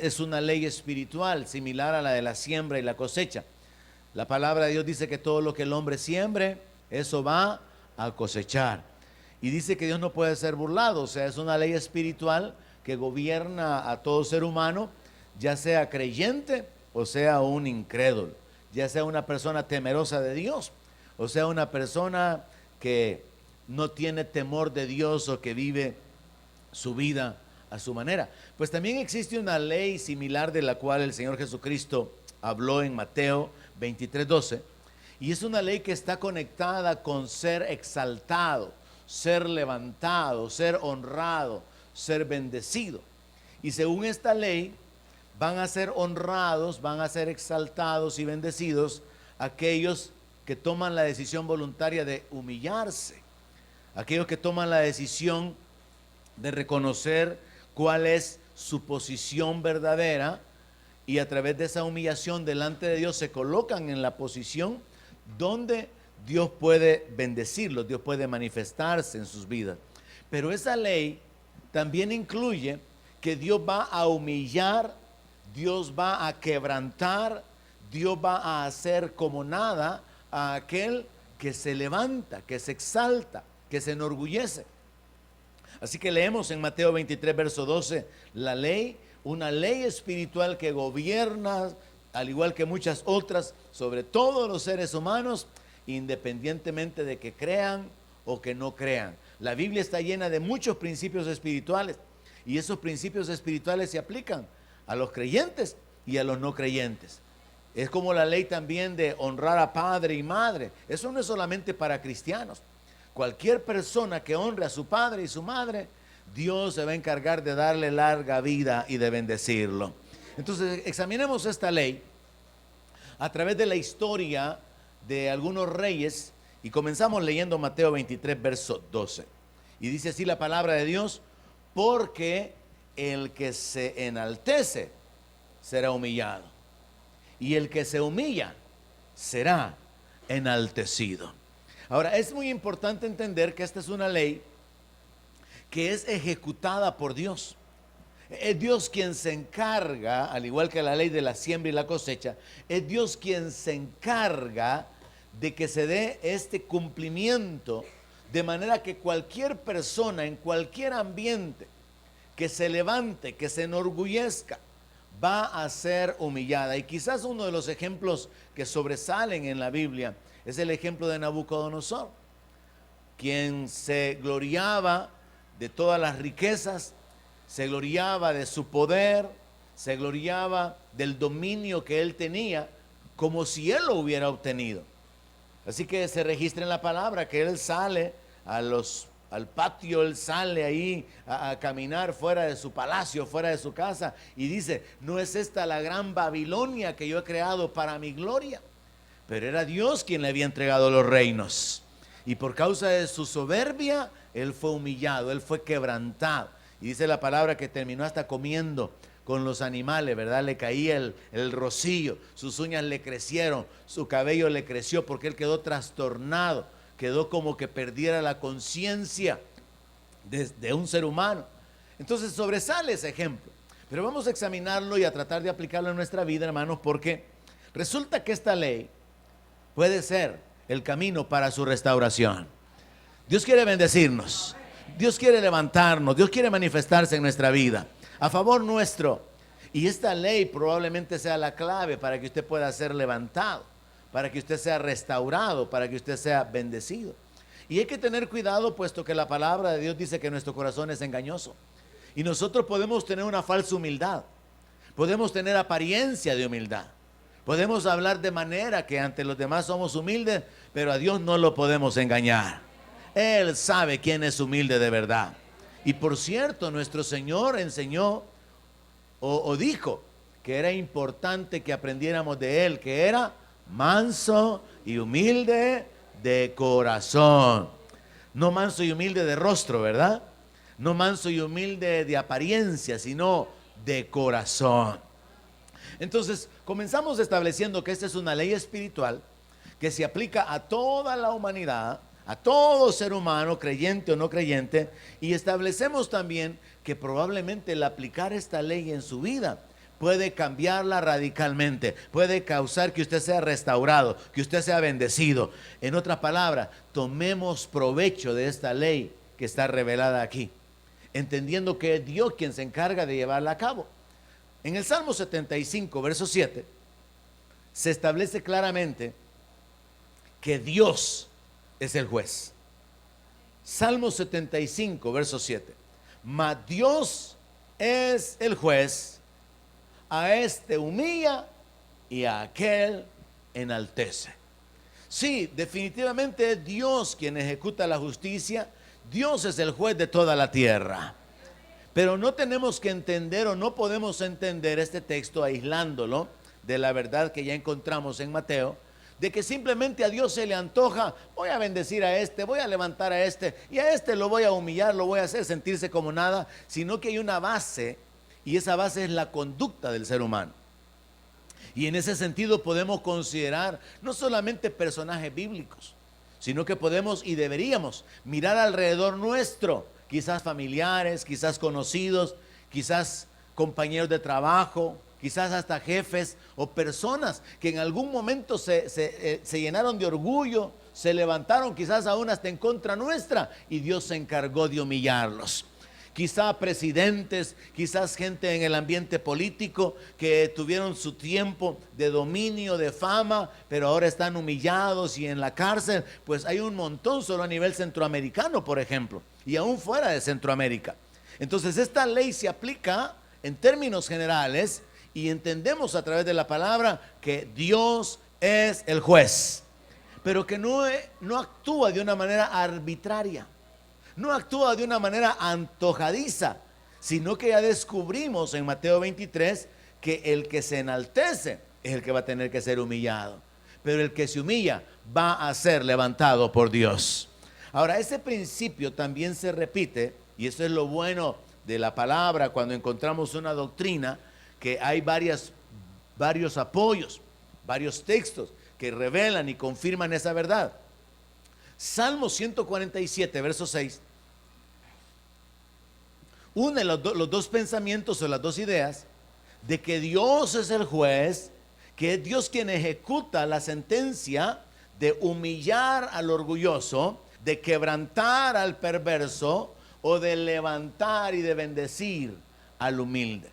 es una ley espiritual similar a la de la siembra y la cosecha. La palabra de Dios dice que todo lo que el hombre siembre, eso va a cosechar. Y dice que Dios no puede ser burlado, o sea, es una ley espiritual que gobierna a todo ser humano, ya sea creyente o sea un incrédulo, ya sea una persona temerosa de Dios, o sea una persona que no tiene temor de Dios o que vive su vida a su manera. Pues también existe una ley similar de la cual el Señor Jesucristo habló en Mateo 23:12, y es una ley que está conectada con ser exaltado, ser levantado, ser honrado, ser bendecido. Y según esta ley, van a ser honrados, van a ser exaltados y bendecidos aquellos que toman la decisión voluntaria de humillarse, aquellos que toman la decisión de reconocer cuál es su posición verdadera y a través de esa humillación delante de Dios se colocan en la posición donde Dios puede bendecirlos, Dios puede manifestarse en sus vidas. Pero esa ley también incluye que Dios va a humillar, Dios va a quebrantar, Dios va a hacer como nada a aquel que se levanta, que se exalta, que se enorgullece. Así que leemos en Mateo 23, verso 12, la ley, una ley espiritual que gobierna, al igual que muchas otras, sobre todos los seres humanos, independientemente de que crean o que no crean. La Biblia está llena de muchos principios espirituales y esos principios espirituales se aplican a los creyentes y a los no creyentes. Es como la ley también de honrar a padre y madre. Eso no es solamente para cristianos. Cualquier persona que honre a su padre y su madre, Dios se va a encargar de darle larga vida y de bendecirlo. Entonces, examinemos esta ley a través de la historia de algunos reyes y comenzamos leyendo Mateo 23, verso 12. Y dice así la palabra de Dios: porque el que se enaltece será humillado, y el que se humilla será enaltecido. Ahora, es muy importante entender que esta es una ley que es ejecutada por Dios. Es Dios quien se encarga, al igual que la ley de la siembra y la cosecha, es Dios quien se encarga de que se dé este cumplimiento, de manera que cualquier persona en cualquier ambiente que se levante, que se enorgullezca, va a ser humillada. Y quizás uno de los ejemplos que sobresalen en la Biblia es el ejemplo de Nabucodonosor, quien se gloriaba de todas las riquezas, se gloriaba de su poder, se gloriaba del dominio que él tenía, como si él lo hubiera obtenido. Así que se registra en la palabra que él sale al patio, él sale ahí a caminar fuera de su palacio, fuera de su casa, y dice: ¿no es esta la gran Babilonia que yo he creado para mi gloria? Pero era Dios quien le había entregado los reinos, y por causa de su soberbia, él fue humillado, él fue quebrantado. Y dice la palabra que terminó hasta comiendo con los animales, ¿verdad? Le caía el rocío, sus uñas le crecieron, su cabello le creció, porque él quedó trastornado, quedó como que perdiera la conciencia de un ser humano. Entonces sobresale ese ejemplo, pero vamos a examinarlo y a tratar de aplicarlo en nuestra vida, hermanos, porque resulta que esta ley puede ser el camino para su restauración. Dios quiere bendecirnos, Dios quiere levantarnos, Dios quiere manifestarse en nuestra vida a favor nuestro, y esta ley probablemente sea la clave para que usted pueda ser levantado, para que usted sea restaurado, para que usted sea bendecido. Y hay que tener cuidado, puesto que la palabra de Dios dice que nuestro corazón es engañoso, y nosotros podemos tener una falsa humildad, podemos tener apariencia de humildad, podemos hablar de manera que ante los demás somos humildes, pero a Dios no lo podemos engañar. Él sabe quién es humilde de verdad. Y por cierto, nuestro Señor enseñó o dijo que era importante que aprendiéramos de Él, que era manso y humilde de corazón. No manso y humilde de rostro, ¿verdad? No manso y humilde de apariencia, sino de corazón. Entonces, comenzamos estableciendo que esta es una ley espiritual que se aplica a toda la humanidad, a todo ser humano, creyente o no creyente, y establecemos también que probablemente el aplicar esta ley en su vida puede cambiarla radicalmente, puede causar que usted sea restaurado, que usted sea bendecido. En otras palabras, tomemos provecho de esta ley que está revelada aquí, entendiendo que es Dios quien se encarga de llevarla a cabo. En el Salmo 75, verso 7, se establece claramente que Dios es el juez. Salmo 75, verso 7. Mas Dios es el juez, a este humilla y a aquel enaltece. Sí, definitivamente es Dios quien ejecuta la justicia. Dios es el juez de toda la tierra. Pero no tenemos que entender o no podemos entender este texto aislándolo de la verdad que ya encontramos en Mateo, de que simplemente a Dios se le antoja, voy a bendecir a este, voy a levantar a este, y a este lo voy a humillar, lo voy a hacer sentirse como nada, sino que hay una base, y esa base es la conducta del ser humano. Y en ese sentido podemos considerar no solamente personajes bíblicos, sino que podemos y deberíamos mirar alrededor nuestro, quizás familiares, quizás conocidos, quizás compañeros de trabajo, quizás hasta jefes o personas que en algún momento se llenaron de orgullo, se levantaron quizás aún hasta en contra nuestra, y Dios se encargó de humillarlos. Quizás presidentes, quizás gente en el ambiente político que tuvieron su tiempo de dominio, de fama, pero ahora están humillados y en la cárcel. Pues hay un montón solo a nivel centroamericano, por ejemplo, y aún fuera de Centroamérica. Entonces esta ley se aplica en términos generales y entendemos a través de la palabra que Dios es el juez, pero que no actúa de una manera arbitraria, no actúa de una manera antojadiza, sino que ya descubrimos en Mateo 23 que el que se enaltece es el que va a tener que ser humillado, pero el que se humilla va a ser levantado por Dios. Ahora, ese principio también se repite, y eso es lo bueno de la palabra cuando encontramos una doctrina, que hay varios apoyos, varios textos que revelan y confirman esa verdad. Salmo 147, verso 6, une los dos pensamientos o las dos ideas de que Dios es el juez, que es Dios quien ejecuta la sentencia de humillar al orgulloso, de quebrantar al perverso o de levantar y de bendecir al humilde.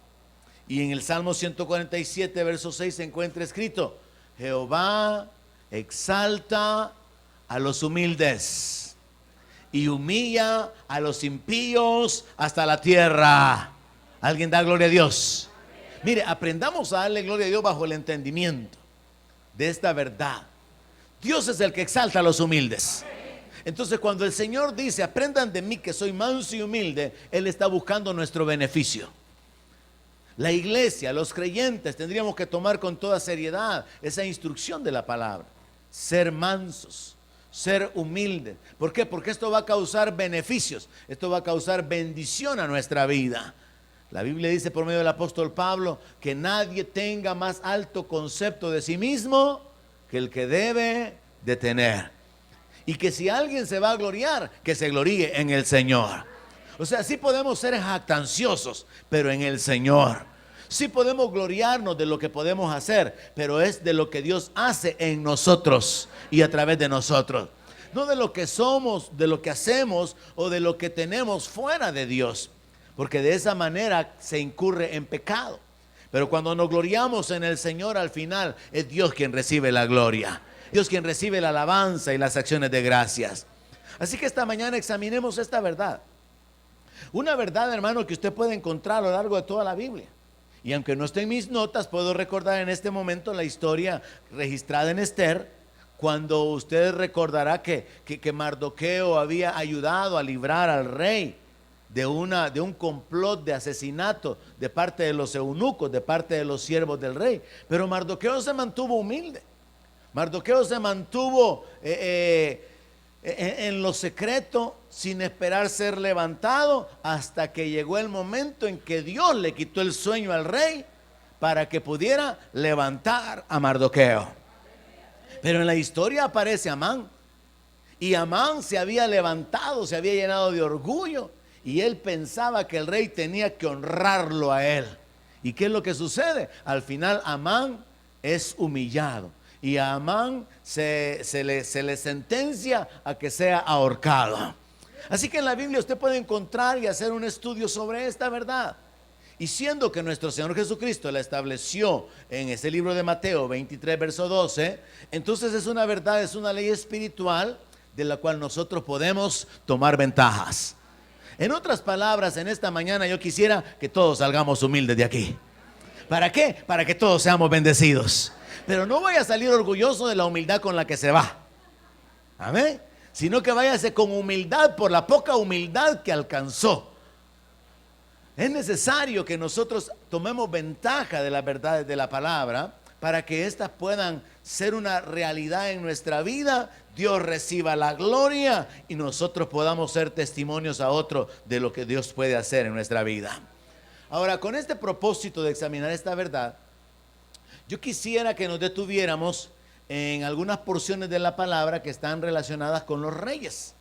Y en el Salmo 147, verso 6 se encuentra escrito: Jehová exalta a los humildes y humilla a los impíos hasta la tierra. ¿Alguien da gloria a Dios? Mire, aprendamos a darle gloria a Dios bajo el entendimiento de esta verdad. Dios es el que exalta a los humildes. Entonces, cuando el Señor dice, aprendan de mí que soy manso y humilde, Él está buscando nuestro beneficio. La iglesia, los creyentes, tendríamos que tomar con toda seriedad esa instrucción de la palabra. Ser mansos, ser humildes. ¿Por qué? Porque esto va a causar beneficios, esto va a causar bendición a nuestra vida. La Biblia dice por medio del apóstol Pablo que nadie tenga más alto concepto de sí mismo que el que debe de tener. Y que si alguien se va a gloriar, que se gloríe en el Señor. O sea, sí podemos ser jactanciosos, pero en el Señor. Sí podemos gloriarnos de lo que podemos hacer, pero es de lo que Dios hace en nosotros y a través de nosotros. No de lo que somos, de lo que hacemos o de lo que tenemos fuera de Dios. Porque de esa manera se incurre en pecado. Pero cuando nos gloriamos en el Señor, al final es Dios quien recibe la gloria. Dios quien recibe la alabanza y las acciones de gracias. Así que esta mañana examinemos esta verdad. Una verdad, hermano, que usted puede encontrar a lo largo de toda la Biblia. Y aunque no esté en mis notas, puedo recordar en este momento la historia registrada en Esther, cuando usted recordará que Mardoqueo había ayudado a librar al rey de un complot de asesinato de parte de los eunucos, de parte de los siervos del rey. Pero Mardoqueo se mantuvo humilde. Mardoqueo se mantuvo en lo secreto, sin esperar ser levantado, hasta que llegó el momento en que Dios le quitó el sueño al rey para que pudiera levantar a Mardoqueo. Pero en la historia aparece Amán, y Amán se había levantado, se había llenado de orgullo, y él pensaba que el rey tenía que honrarlo a él. ¿Y qué es lo que sucede? Al final Amán es humillado y a Amán se le sentencia a que sea ahorcado. Así que en la Biblia usted puede encontrar y hacer un estudio sobre esta verdad. Y siendo que nuestro Señor Jesucristo la estableció en ese libro de Mateo 23, verso 12, entonces es una verdad, es una ley espiritual de la cual nosotros podemos tomar ventajas. En otras palabras, en esta mañana yo quisiera que todos salgamos humildes de aquí. ¿Para qué? Para que todos seamos bendecidos. Pero no vaya a salir orgulloso de la humildad con la que se va. Amén. Sino que váyase con humildad por la poca humildad que alcanzó. Es necesario que nosotros tomemos ventaja de las verdades de la palabra para que éstas puedan ser una realidad en nuestra vida. Dios reciba la gloria y nosotros podamos ser testimonios a otros de lo que Dios puede hacer en nuestra vida. Ahora, con este propósito de examinar esta verdad, yo quisiera que nos detuviéramos en algunas porciones de la palabra que están relacionadas con los reyes.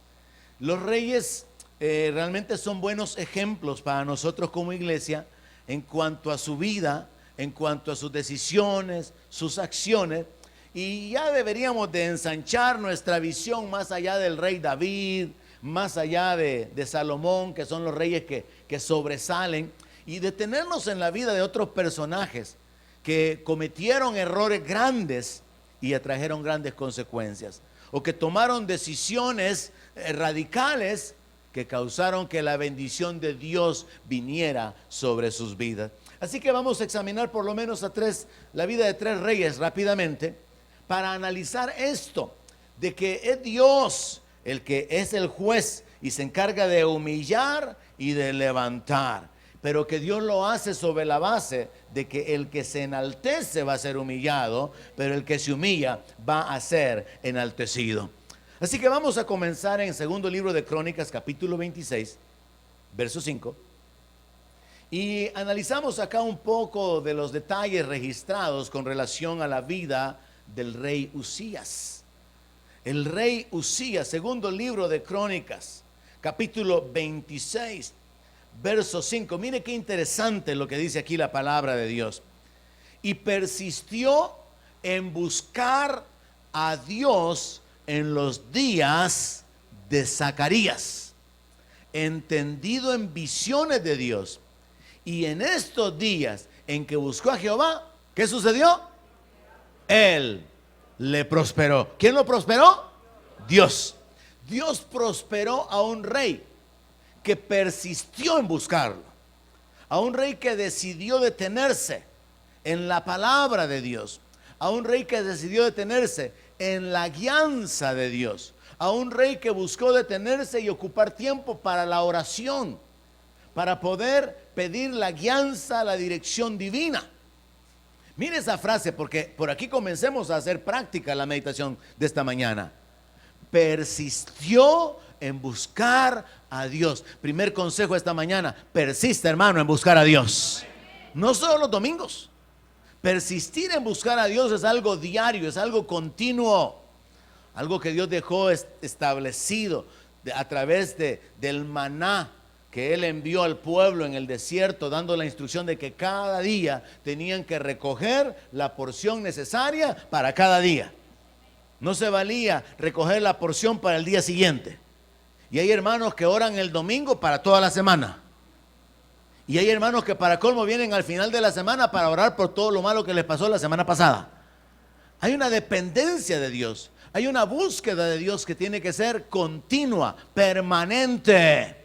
Los reyes realmente son buenos ejemplos para nosotros como iglesia en cuanto a su vida, en cuanto a sus decisiones, sus acciones. Y ya deberíamos de ensanchar nuestra visión más allá del rey David, más allá de Salomón, que son los reyes que sobresalen, y detenernos en la vida de otros personajes que cometieron errores grandes y atrajeron grandes consecuencias, o que tomaron decisiones radicales que causaron que la bendición de Dios viniera sobre sus vidas. Así que vamos a examinar por lo menos la vida de tres reyes rápidamente, para analizar esto, de que es Dios el que es el juez y se encarga de humillar y de levantar, pero que Dios lo hace sobre la base de que el que se enaltece va a ser humillado, pero el que se humilla va a ser enaltecido. Así que vamos a comenzar en segundo libro de Crónicas, capítulo 26, verso 5. Y analizamos acá un poco de los detalles registrados con relación a la vida del rey Usías. El rey Usías, segundo libro de Crónicas, capítulo 26, verso 5. Mire qué interesante lo que dice aquí la palabra de Dios. Y persistió en buscar a Dios en los días de Zacarías, entendido en visiones de Dios. Y en estos días en que buscó a Jehová, ¿qué sucedió? Él le prosperó. ¿Quién lo prosperó? Dios. Dios prosperó a un rey que persistió en buscarlo, a un rey que decidió detenerse en la palabra de Dios, a un rey que decidió detenerse en la guianza de Dios, a un rey que buscó detenerse y ocupar tiempo para la oración, para poder pedir la guianza, la dirección divina. Mire esa frase, porque por aquí comencemos a hacer práctica la meditación de esta mañana. Persistió en buscar a Dios. Primer consejo esta mañana: persista, hermano, en buscar a Dios. No solo los domingos. Persistir en buscar a Dios es algo diario, es algo continuo, algo que Dios dejó establecido a través del maná que Él envió al pueblo en el desierto, dando la instrucción de que cada día tenían que recoger la porción necesaria para cada día. No se valía recoger la porción para el día siguiente. Y hay hermanos que oran el domingo para toda la semana. Y hay hermanos que para colmo vienen al final de la semana para orar por todo lo malo que les pasó la semana pasada. Hay una dependencia de Dios. Hay una búsqueda de Dios que tiene que ser continua, permanente.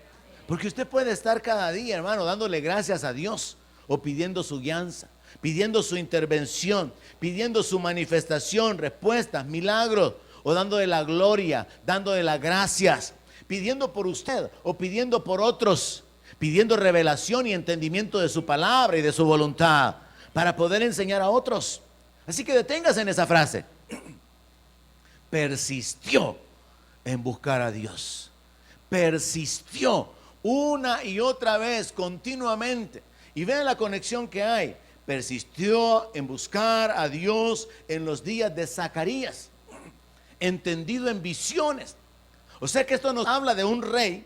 Porque usted puede estar cada día, hermano, dándole gracias a Dios, o pidiendo su guianza, pidiendo su intervención, pidiendo su manifestación, respuestas, milagros, o dándole la gloria, dándole las gracias, pidiendo por usted o pidiendo por otros, pidiendo revelación y entendimiento de su palabra y de su voluntad para poder enseñar a otros. Así que deténgase en esa frase. Persistió en buscar a Dios. Persistió una y otra vez, continuamente. Y vean la conexión que hay. Persistió en buscar a Dios en los días de Zacarías, entendido en visiones. O sea que esto nos habla de un rey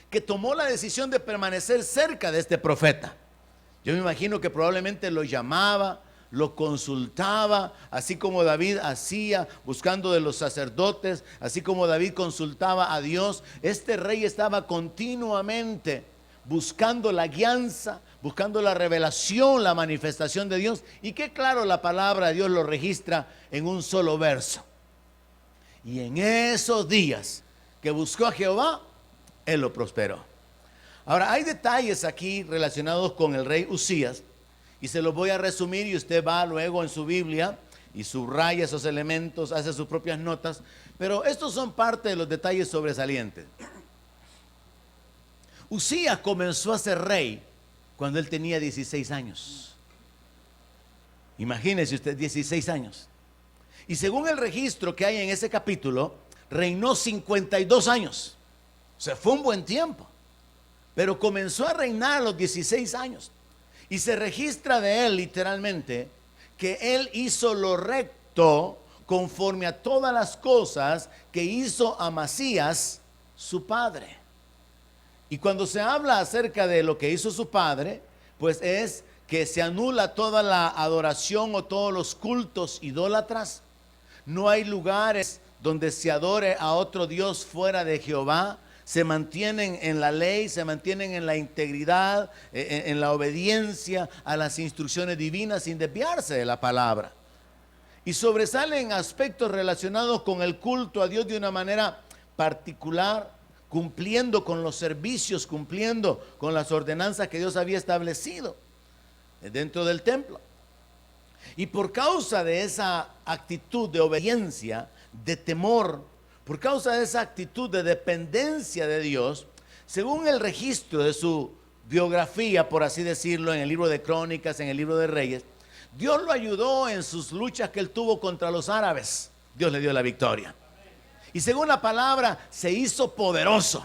que tomó la decisión de permanecer cerca de este profeta. Yo me imagino que probablemente lo llamaba, lo consultaba, así como David hacía, buscando de los sacerdotes, así como David consultaba a Dios. Este rey estaba continuamente buscando la guianza, buscando la revelación, la manifestación de Dios. Y que claro, la palabra de Dios lo registra en un solo verso. Y en esos días que buscó a Jehová, él lo prosperó. Ahora, hay detalles aquí relacionados con el rey Uzías, y se los voy a resumir, y usted va luego en su Biblia y subraya esos elementos, hace sus propias notas, pero estos son parte de los detalles sobresalientes. Uzías comenzó a ser rey cuando él tenía 16 años. Imagínese usted, 16 años. Y según el registro que hay en ese capítulo, reinó 52 años. O sea, fue un buen tiempo. Pero comenzó a reinar a los 16 años. Y se registra de él literalmente que él hizo lo recto conforme a todas las cosas que hizo Amasías, su padre. Y cuando se habla acerca de lo que hizo su padre, pues es que se anula toda la adoración o todos los cultos idólatras. No hay lugares donde se adore a otro Dios fuera de Jehová. Se mantienen en la ley, se mantienen en la integridad, en la obediencia a las instrucciones divinas sin desviarse de la palabra. Y sobresalen aspectos relacionados con el culto a Dios de una manera particular, cumpliendo con los servicios, cumpliendo con las ordenanzas que Dios había establecido dentro del templo. Y por causa de esa actitud de obediencia, de temor, por causa de esa actitud de dependencia de Dios, según el registro de su biografía, por así decirlo, en el libro de Crónicas, en el libro de Reyes, Dios lo ayudó en sus luchas que él tuvo contra los árabes. Dios le dio la victoria. Y según la palabra, se hizo poderoso.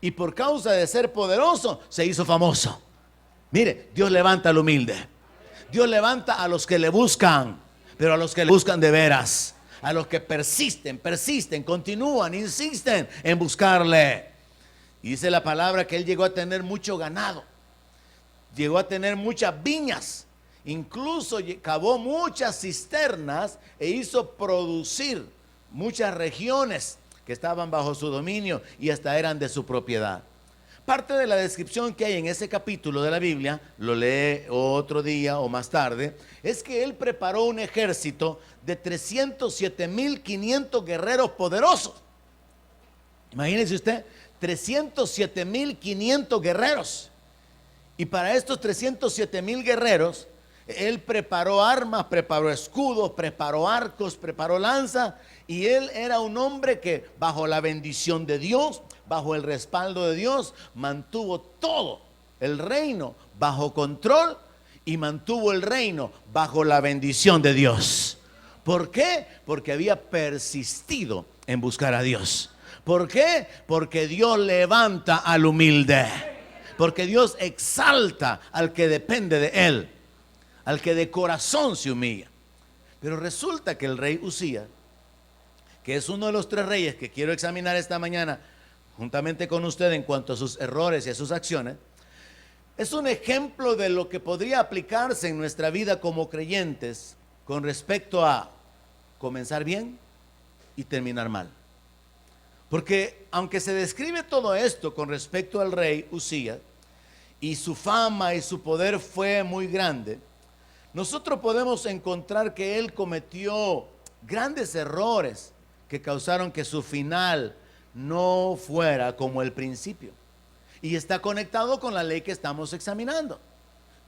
Y por causa de ser poderoso, se hizo famoso. Mire, Dios levanta al humilde. Dios levanta a los que le buscan, pero a los que le buscan de veras, a los que persisten, continúan, insisten en buscarle. Y dice la palabra que él llegó a tener mucho ganado, llegó a tener muchas viñas, incluso cavó muchas cisternas e hizo producir muchas regiones que estaban bajo su dominio y hasta eran de su propiedad. Parte de la descripción que hay en ese capítulo de la Biblia, lo lee otro día o más tarde, es que él preparó un ejército de 307,500 guerreros poderosos. Imagínense usted, 307,500 guerreros. Y para estos 307,000 guerreros, él preparó armas, preparó escudos, preparó arcos, preparó lanza. Y él era un hombre que bajo la bendición de Dios, bajo el respaldo de Dios, mantuvo todo el reino bajo control y mantuvo el reino bajo la bendición de Dios. ¿Por qué? Porque había persistido en buscar a Dios. ¿Por qué? Porque Dios levanta al humilde. Porque Dios exalta al que depende de él, al que de corazón se humilla. Pero resulta que el rey Uzías, que es uno de los 3 reyes que quiero examinar esta mañana juntamente con usted en cuanto a sus errores y a sus acciones, es un ejemplo de lo que podría aplicarse en nuestra vida como creyentes con respecto a comenzar bien y terminar mal. Porque aunque se describe todo esto con respecto al rey Uzías, y su fama y su poder fue muy grande, nosotros podemos encontrar que él cometió grandes errores que causaron que su final no fuera como el principio. Y está conectado con la ley que estamos examinando.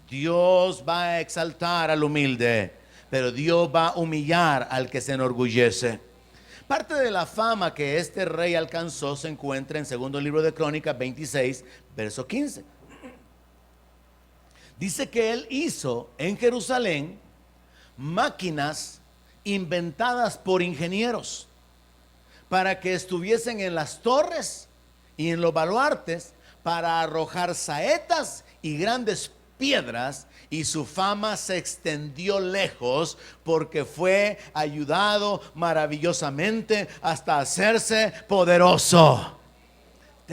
Dios va a exaltar al humilde, pero Dios va a humillar al que se enorgullece. Parte de la fama que este rey alcanzó se encuentra en segundo libro de Crónicas 26, verso 15. Dice que él hizo en Jerusalén máquinas inventadas por ingenieros para que estuviesen en las torres y en los baluartes para arrojar saetas y grandes piedras, y su fama se extendió lejos porque fue ayudado maravillosamente hasta hacerse poderoso.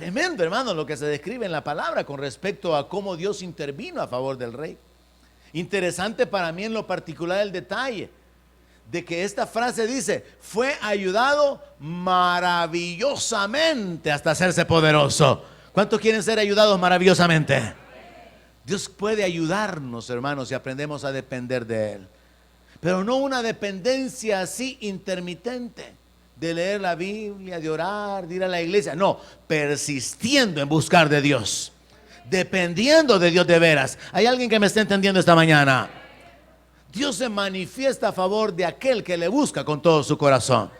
Tremendo, hermano, lo que se describe en la palabra con respecto a cómo Dios intervino a favor del rey. Interesante para mí en lo particular el detalle de que esta frase dice, fue ayudado maravillosamente hasta hacerse poderoso. ¿Cuántos quieren ser ayudados maravillosamente? Dios puede ayudarnos, hermanos, si aprendemos a depender de Él. Pero no una dependencia así intermitente, de leer la Biblia, de orar, de ir a la iglesia. No, persistiendo en buscar de Dios, dependiendo de Dios de veras. ¿Hay alguien que me está entendiendo esta mañana? Dios se manifiesta a favor de aquel que le busca con todo su corazón,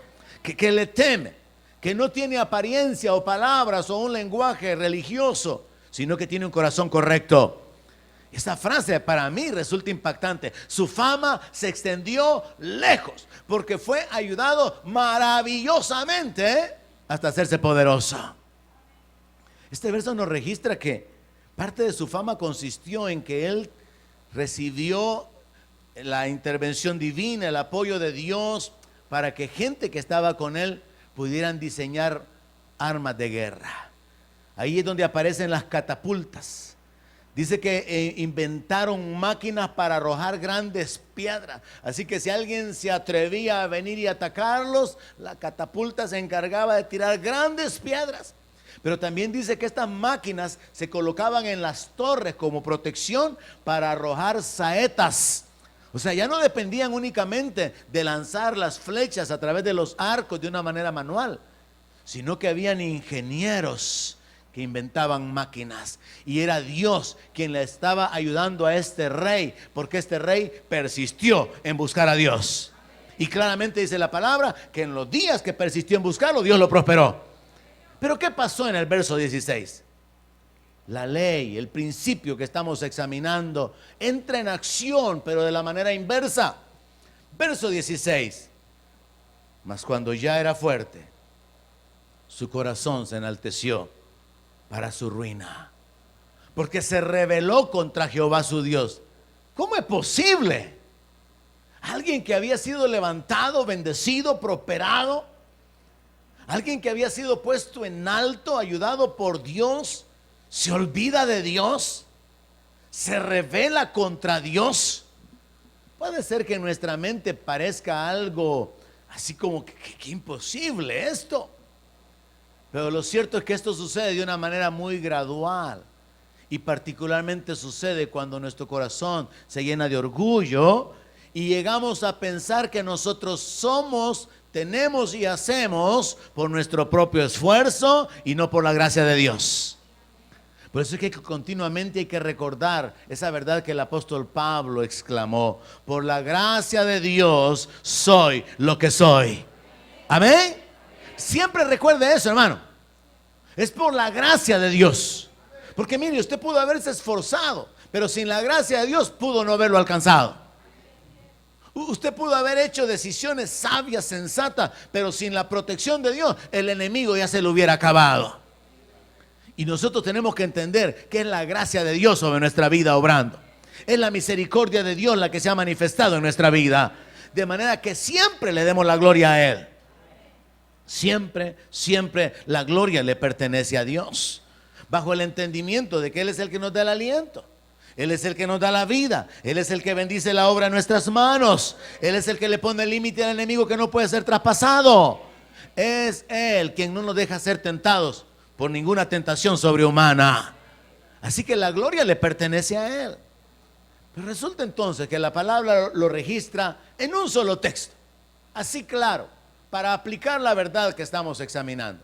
que le teme, que no tiene apariencia o palabras o un lenguaje religioso, sino que tiene un corazón correcto. Esta frase para mí resulta impactante. Su fama se extendió lejos porque fue ayudado maravillosamente hasta hacerse poderoso. Este verso nos registra que parte de su fama consistió en que él recibió la intervención divina, el apoyo de Dios para que gente que estaba con él pudieran diseñar armas de guerra. Ahí es donde aparecen las catapultas. Dice que inventaron máquinas para arrojar grandes piedras. Así que si alguien se atrevía a venir y atacarlos, la catapulta se encargaba de tirar grandes piedras. Pero también dice que estas máquinas se colocaban en las torres como protección para arrojar saetas. O sea, ya no dependían únicamente de lanzar las flechas a través de los arcos de una manera manual, sino que habían ingenieros que inventaban máquinas, y era Dios quien le estaba ayudando a este rey, porque este rey persistió en buscar a Dios. Y claramente dice la palabra que en los días que persistió en buscarlo, Dios lo prosperó. Pero ¿qué pasó en el verso 16? La ley, el principio que estamos examinando, entra en acción, pero de la manera inversa. Verso 16. Mas cuando ya era fuerte, su corazón se enalteció para su ruina, porque se rebeló contra Jehová su Dios. ¿Cómo es posible? Alguien que había sido levantado, bendecido, prosperado, alguien que había sido puesto en alto, ayudado por Dios, se olvida de Dios, se rebela contra Dios. Puede ser que en nuestra mente parezca algo así como que imposible esto. Pero lo cierto es que esto sucede de una manera muy gradual, y particularmente sucede cuando nuestro corazón se llena de orgullo y llegamos a pensar que nosotros somos, tenemos y hacemos por nuestro propio esfuerzo y no por la gracia de Dios. Por eso es que continuamente hay que recordar esa verdad que el apóstol Pablo exclamó: por la gracia de Dios soy lo que soy. Amén. Siempre recuerde eso, hermano. Es por la gracia de Dios. Porque mire, usted pudo haberse esforzado, pero sin la gracia de Dios pudo no haberlo alcanzado. Usted pudo haber hecho decisiones sabias, sensatas, pero sin la protección de Dios, el enemigo ya se lo hubiera acabado. Y nosotros tenemos que entender que es la gracia de Dios sobre nuestra vida obrando. Es la misericordia de Dios la que se ha manifestado en nuestra vida, de manera que siempre le demos la gloria a Él. Siempre, siempre la gloria le pertenece a Dios, bajo el entendimiento de que Él es el que nos da el aliento, Él es el que nos da la vida, Él es el que bendice la obra en nuestras manos, Él es el que le pone el límite al enemigo que no puede ser traspasado. Es Él quien no nos deja ser tentados por ninguna tentación sobrehumana. Así que la gloria le pertenece a Él. Pero resulta entonces que la palabra lo registra en un solo texto, así claro, para aplicar la verdad que estamos examinando.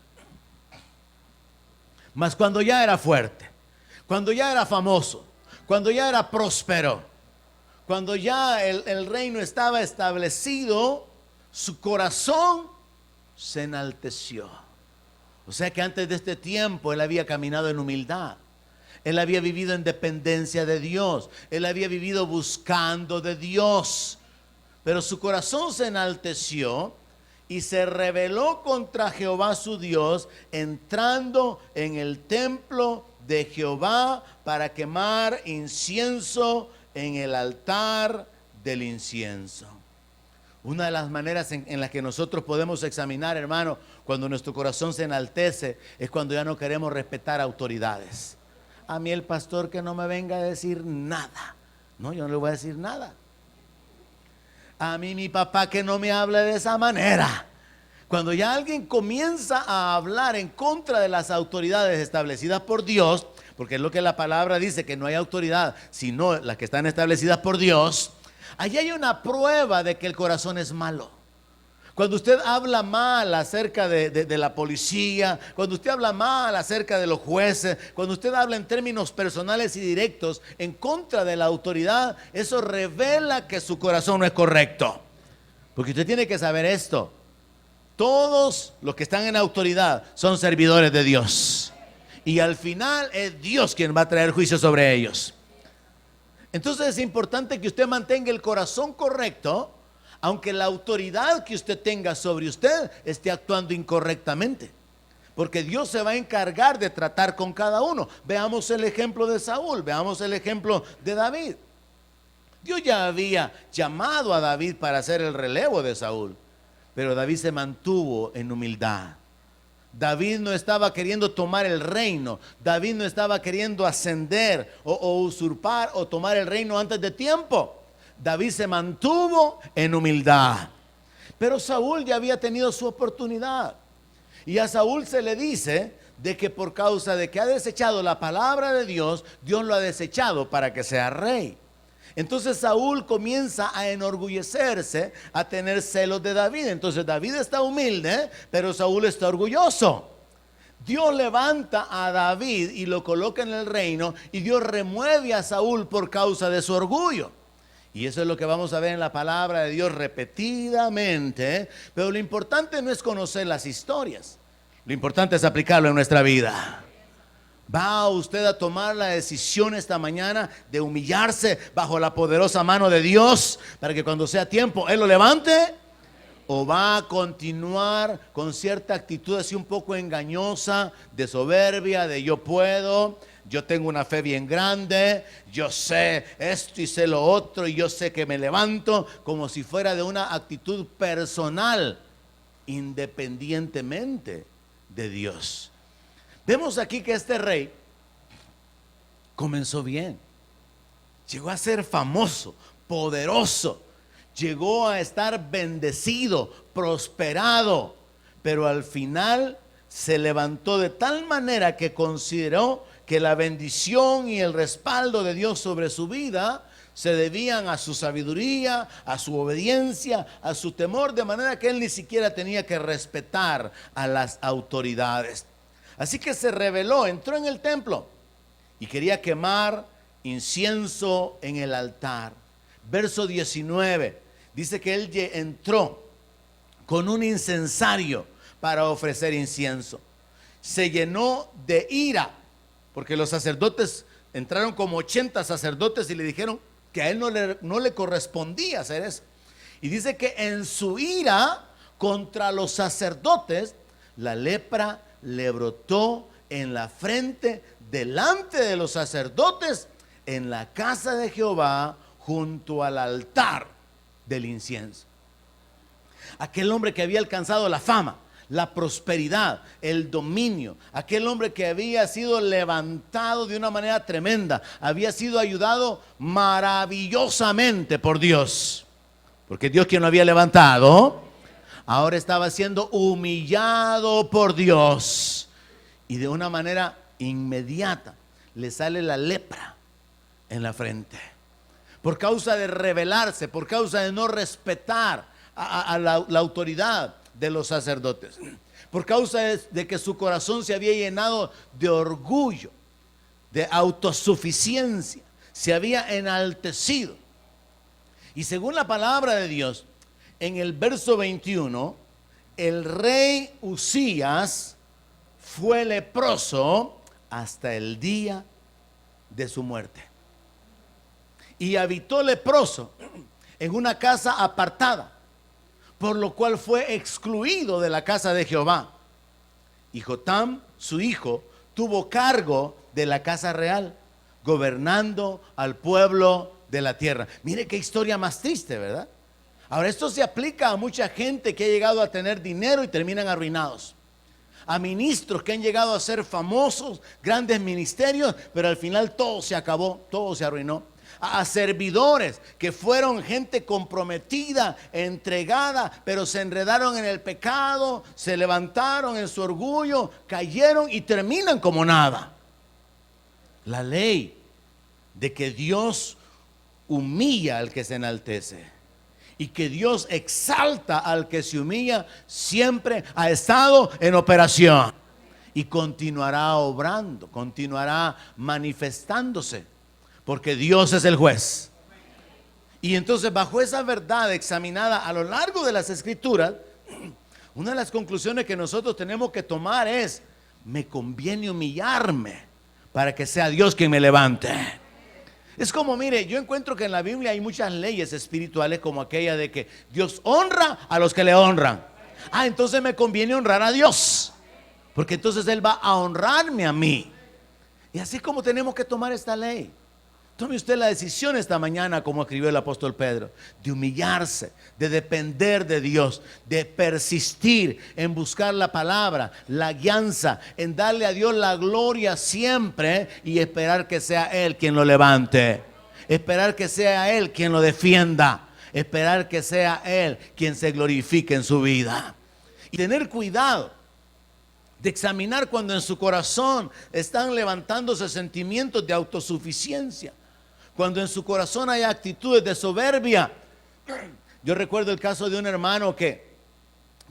Mas cuando ya era fuerte, cuando ya era famoso, cuando ya era próspero, cuando ya el reino estaba establecido, su corazón se enalteció. O sea que antes de este tiempo él había caminado en humildad. Él había vivido en dependencia de Dios. Él había vivido buscando de Dios. Pero su corazón se enalteció y se rebeló contra Jehová su Dios, entrando en el templo de Jehová para quemar incienso en el altar del incienso. Una de las maneras en las que nosotros podemos examinar, hermano, cuando nuestro corazón se enaltece, es cuando ya no queremos respetar autoridades. A mí el pastor que no me venga a decir nada. No, yo no le voy a decir nada. A mí mi papá que no me hable de esa manera. Cuando ya alguien comienza a hablar en contra de las autoridades establecidas por Dios, porque es lo que la palabra dice, que no hay autoridad, sino las que están establecidas por Dios, allí hay una prueba de que el corazón es malo. Cuando usted habla mal acerca de la policía, cuando usted habla mal acerca de los jueces, cuando usted habla en términos personales y directos en contra de la autoridad, eso revela que su corazón no es correcto. Porque usted tiene que saber esto: todos los que están en autoridad son servidores de Dios, y al final es Dios quien va a traer juicio sobre ellos. Entonces es importante que usted mantenga el corazón correcto, aunque la autoridad que usted tenga sobre usted esté actuando incorrectamente, porque Dios se va a encargar de tratar con cada uno. Veamos el ejemplo de Saúl, veamos el ejemplo de David. Dios ya había llamado a David para hacer el relevo de Saúl, pero David se mantuvo en humildad. David no estaba queriendo tomar el reino. David no estaba queriendo ascender o usurpar o tomar el reino antes de tiempo. David se mantuvo en humildad. Pero Saúl ya había tenido su oportunidad. Y a Saúl se le dice de que por causa de que ha desechado la palabra de Dios, Dios lo ha desechado para que sea rey. Entonces Saúl comienza a enorgullecerse, a tener celos de David. Entonces David está humilde, pero Saúl está orgulloso. Dios levanta a David y lo coloca en el reino, y Dios remueve a Saúl por causa de su orgullo. Y eso es lo que vamos a ver en la palabra de Dios repetidamente. Pero lo importante no es conocer las historias, lo importante es aplicarlo en nuestra vida. ¿Va usted a tomar la decisión esta mañana de humillarse bajo la poderosa mano de Dios para que cuando sea tiempo Él lo levante? ¿O va a continuar con cierta actitud así un poco engañosa, de soberbia, de yo puedo, yo tengo una fe bien grande, yo sé esto y sé lo otro, y yo sé que me levanto, como si fuera de una actitud personal, independientemente de Dios? Vemos aquí que este rey comenzó bien, llegó a ser famoso, poderoso, llegó a estar bendecido, prosperado, pero al final se levantó de tal manera que consideró que la bendición y el respaldo de Dios sobre su vida se debían a su sabiduría, a su obediencia, a su temor, de manera que él ni siquiera tenía que respetar a las autoridades. Así que se rebeló, entró en el templo y quería quemar incienso en el altar. Verso 19, dice que él entró con un incensario para ofrecer incienso. Se llenó de ira, porque los sacerdotes, entraron como 80 sacerdotes y le dijeron que a él no le correspondía hacer eso. Y dice que en su ira contra los sacerdotes, la lepra le brotó en la frente delante de los sacerdotes en la casa de Jehová, junto al altar del incienso. Aquel hombre que había alcanzado la fama, la prosperidad, el dominio, aquel hombre que había sido levantado de una manera tremenda, había sido ayudado maravillosamente por Dios, porque Dios quien lo había levantado, ahora estaba siendo humillado por Dios, y de una manera inmediata le sale la lepra en la frente, por causa de rebelarse, por causa de no respetar a la autoridad de los sacerdotes, por causa de que su corazón se había llenado de orgullo, de autosuficiencia, se había enaltecido. Y según la palabra de Dios, en el verso 21, el rey Usías fue leproso hasta el día de su muerte. Y habitó leproso en una casa apartada, por lo cual fue excluido de la casa de Jehová. Y Jotam, su hijo, tuvo cargo de la casa real, gobernando al pueblo de la tierra. Mire qué historia más triste, ¿verdad? Ahora, esto se aplica a mucha gente que ha llegado a tener dinero y terminan arruinados. A ministros que han llegado a ser famosos, grandes ministerios, pero al final todo se acabó, todo se arruinó. A servidores que fueron gente comprometida, entregada, pero se enredaron en el pecado, se levantaron en su orgullo, cayeron y terminan como nada. La ley de que Dios humilla al que se enaltece y que Dios exalta al que se humilla siempre ha estado en operación y continuará obrando, continuará manifestándose, porque Dios es el juez. Y entonces, bajo esa verdad examinada a lo largo de las Escrituras, una de las conclusiones que nosotros tenemos que tomar es: me conviene humillarme para que sea Dios quien me levante. Es como, mire, yo encuentro que en la Biblia hay muchas leyes espirituales, como aquella de que Dios honra a los que le honran. Entonces me conviene honrar a Dios, porque entonces Él va a honrarme a mí. Y así como tenemos que tomar esta ley. Tome usted la decisión esta mañana, como escribió el apóstol Pedro, de humillarse, de depender de Dios, de persistir en buscar la palabra, la guianza, en darle a Dios la gloria siempre y esperar que sea Él quien lo levante, esperar que sea Él quien lo defienda, esperar que sea Él quien se glorifique en su vida. Y tener cuidado de examinar cuando en su corazón están levantándose sentimientos de autosuficiencia, cuando en su corazón hay actitudes de soberbia. Yo recuerdo el caso de un hermano que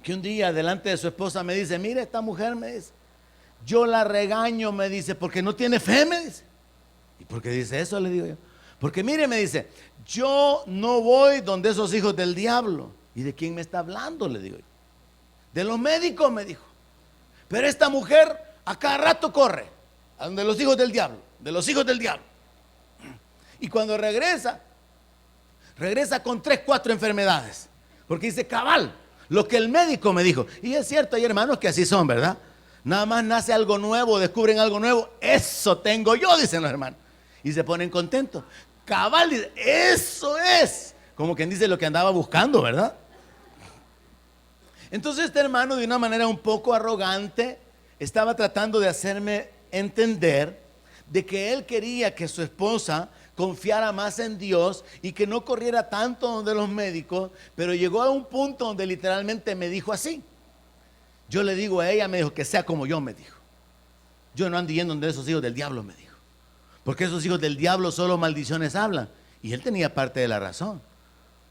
un día delante de su esposa me dice: mire, esta mujer, me dice, yo la regaño, me dice, porque no tiene fe, me dice. ¿Y por qué dice eso?, le digo yo. Porque mire, me dice, yo no voy donde esos hijos del diablo. ¿Y de quién me está hablando?, le digo yo. De los médicos, me dijo. Pero esta mujer a cada rato corre a donde los hijos del diablo, de los hijos del diablo. Y cuando regresa con 3, 4 enfermedades. Porque dice: cabal, lo que el médico me dijo. Y es cierto, hay hermanos que así son, ¿verdad? Nada más nace algo nuevo, descubren algo nuevo. Eso tengo yo, dicen los hermanos. Y se ponen contentos. Cabal, dice, eso es. Como quien dice lo que andaba buscando, ¿verdad? Entonces este hermano, de una manera un poco arrogante, estaba tratando de hacerme entender de que él quería que su esposa confiara más en Dios y que no corriera tanto donde los médicos. Pero llegó a un punto donde literalmente me dijo así: yo le digo a ella, me dijo, que sea como yo, me dijo. Yo no ando yendo donde esos hijos del diablo, me dijo, porque esos hijos del diablo solo maldiciones hablan. Y él tenía parte de la razón,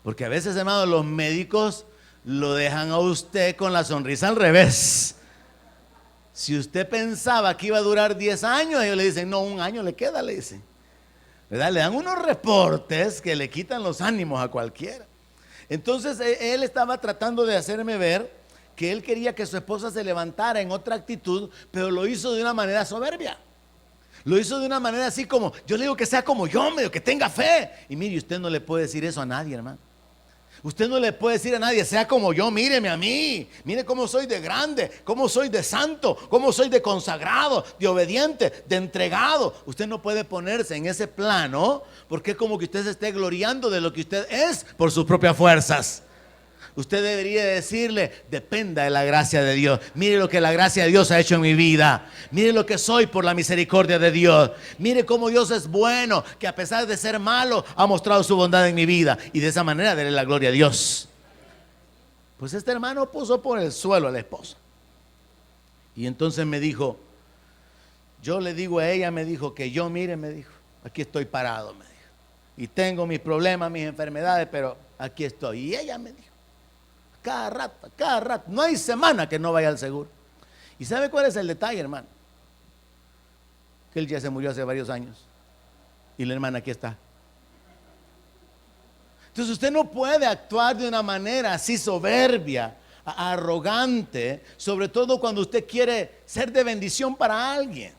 porque a veces, hermano, los médicos lo dejan a usted con la sonrisa al revés. Si usted pensaba que iba a durar 10 años, ellos le dicen: no, 1 año le queda, le dicen, ¿verdad? Le dan unos reportes que le quitan los ánimos a cualquiera. Entonces él estaba tratando de hacerme ver que él quería que su esposa se levantara en otra actitud, pero lo hizo de una manera soberbia. Lo hizo de una manera así como: yo le digo que sea como yo, medio que tenga fe. Y mire, usted no le puede decir eso a nadie, hermano. Usted no le puede decir a nadie: sea como yo, míreme a mí, mire cómo soy de grande, cómo soy de santo, cómo soy de consagrado, de obediente, de entregado. Usted no puede ponerse en ese plano, porque es como que usted se esté gloriando de lo que usted es por sus propias fuerzas. Usted debería decirle: dependa de la gracia de Dios. Mire lo que la gracia de Dios ha hecho en mi vida. Mire lo que soy por la misericordia de Dios. Mire cómo Dios es bueno, que a pesar de ser malo ha mostrado su bondad en mi vida. Y de esa manera darle la gloria a Dios. Pues este hermano puso por el suelo a la esposa. Y entonces me dijo: yo le digo a ella, me dijo, que yo, mire, me dijo, aquí estoy parado, me dijo. Y tengo mis problemas, mis enfermedades, pero aquí estoy. Y ella me dijo: cada rato, no hay semana que no vaya al seguro. ¿Y sabe cuál es el detalle, hermano? Que él ya se murió hace varios años y la hermana aquí está. Entonces usted no puede actuar de una manera así soberbia, arrogante, sobre todo cuando usted quiere ser de bendición para alguien.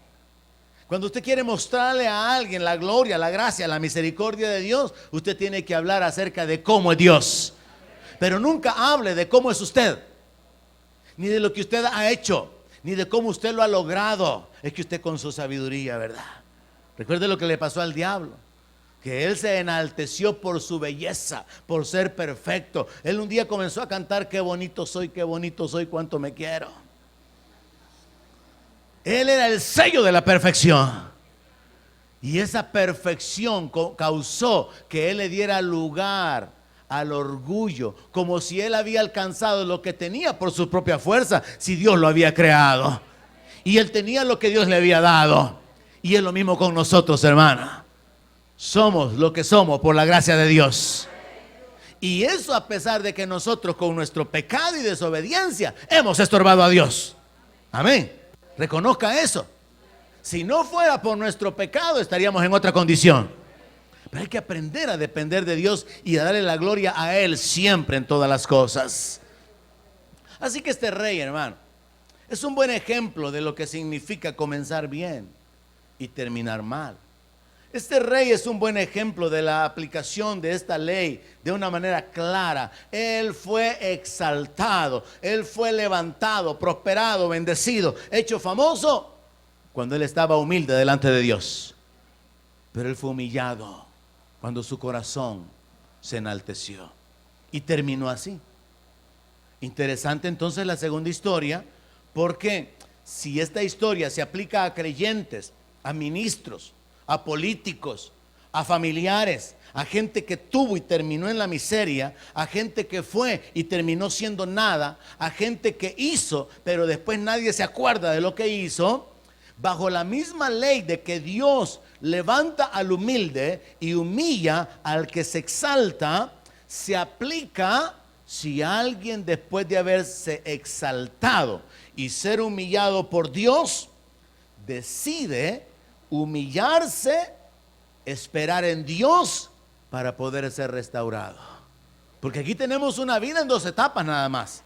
Cuando usted quiere mostrarle a alguien la gloria, la gracia, la misericordia de Dios, usted tiene que hablar acerca de cómo es Dios. Pero nunca hable de cómo es usted, ni de lo que usted ha hecho, ni de cómo usted lo ha logrado. Es que usted con su sabiduría, ¿verdad? Recuerde lo que le pasó al diablo, que él se enalteció por su belleza, por ser perfecto. Él un día comenzó a cantar: qué bonito soy, cuánto me quiero. Él era el sello de la perfección. Y esa perfección causó que él le diera lugar al orgullo, como si él había alcanzado lo que tenía por su propia fuerza, si Dios lo había creado. Y él tenía lo que Dios le había dado. Y es lo mismo con nosotros, hermana. Somos lo que somos por la gracia de Dios. Y eso a pesar de que nosotros con nuestro pecado y desobediencia hemos estorbado a Dios. Amén. Reconozca eso. Si no fuera por nuestro pecado, estaríamos en otra condición. Pero hay que aprender a depender de Dios y a darle la gloria a Él siempre en todas las cosas. Así que este rey, hermano, es un buen ejemplo de lo que significa comenzar bien y terminar mal. Este rey es un buen ejemplo de la aplicación de esta ley de una manera clara. Él fue exaltado, él fue levantado, prosperado, bendecido, hecho famoso cuando él estaba humilde delante de Dios. Pero él fue humillado cuando su corazón se enalteció. Y terminó así. Interesante entonces la segunda historia, porque si esta historia se aplica a creyentes, a ministros, a políticos, a familiares, a gente que tuvo y terminó en la miseria, a gente que fue y terminó siendo nada, a gente que hizo, pero después nadie se acuerda de lo que hizo. Bajo la misma ley de que Dios levanta al humilde y humilla al que se exalta, se aplica si alguien después de haberse exaltado y ser humillado por Dios, decide humillarse, esperar en Dios para poder ser restaurado. Porque aquí tenemos una vida en dos etapas nada más: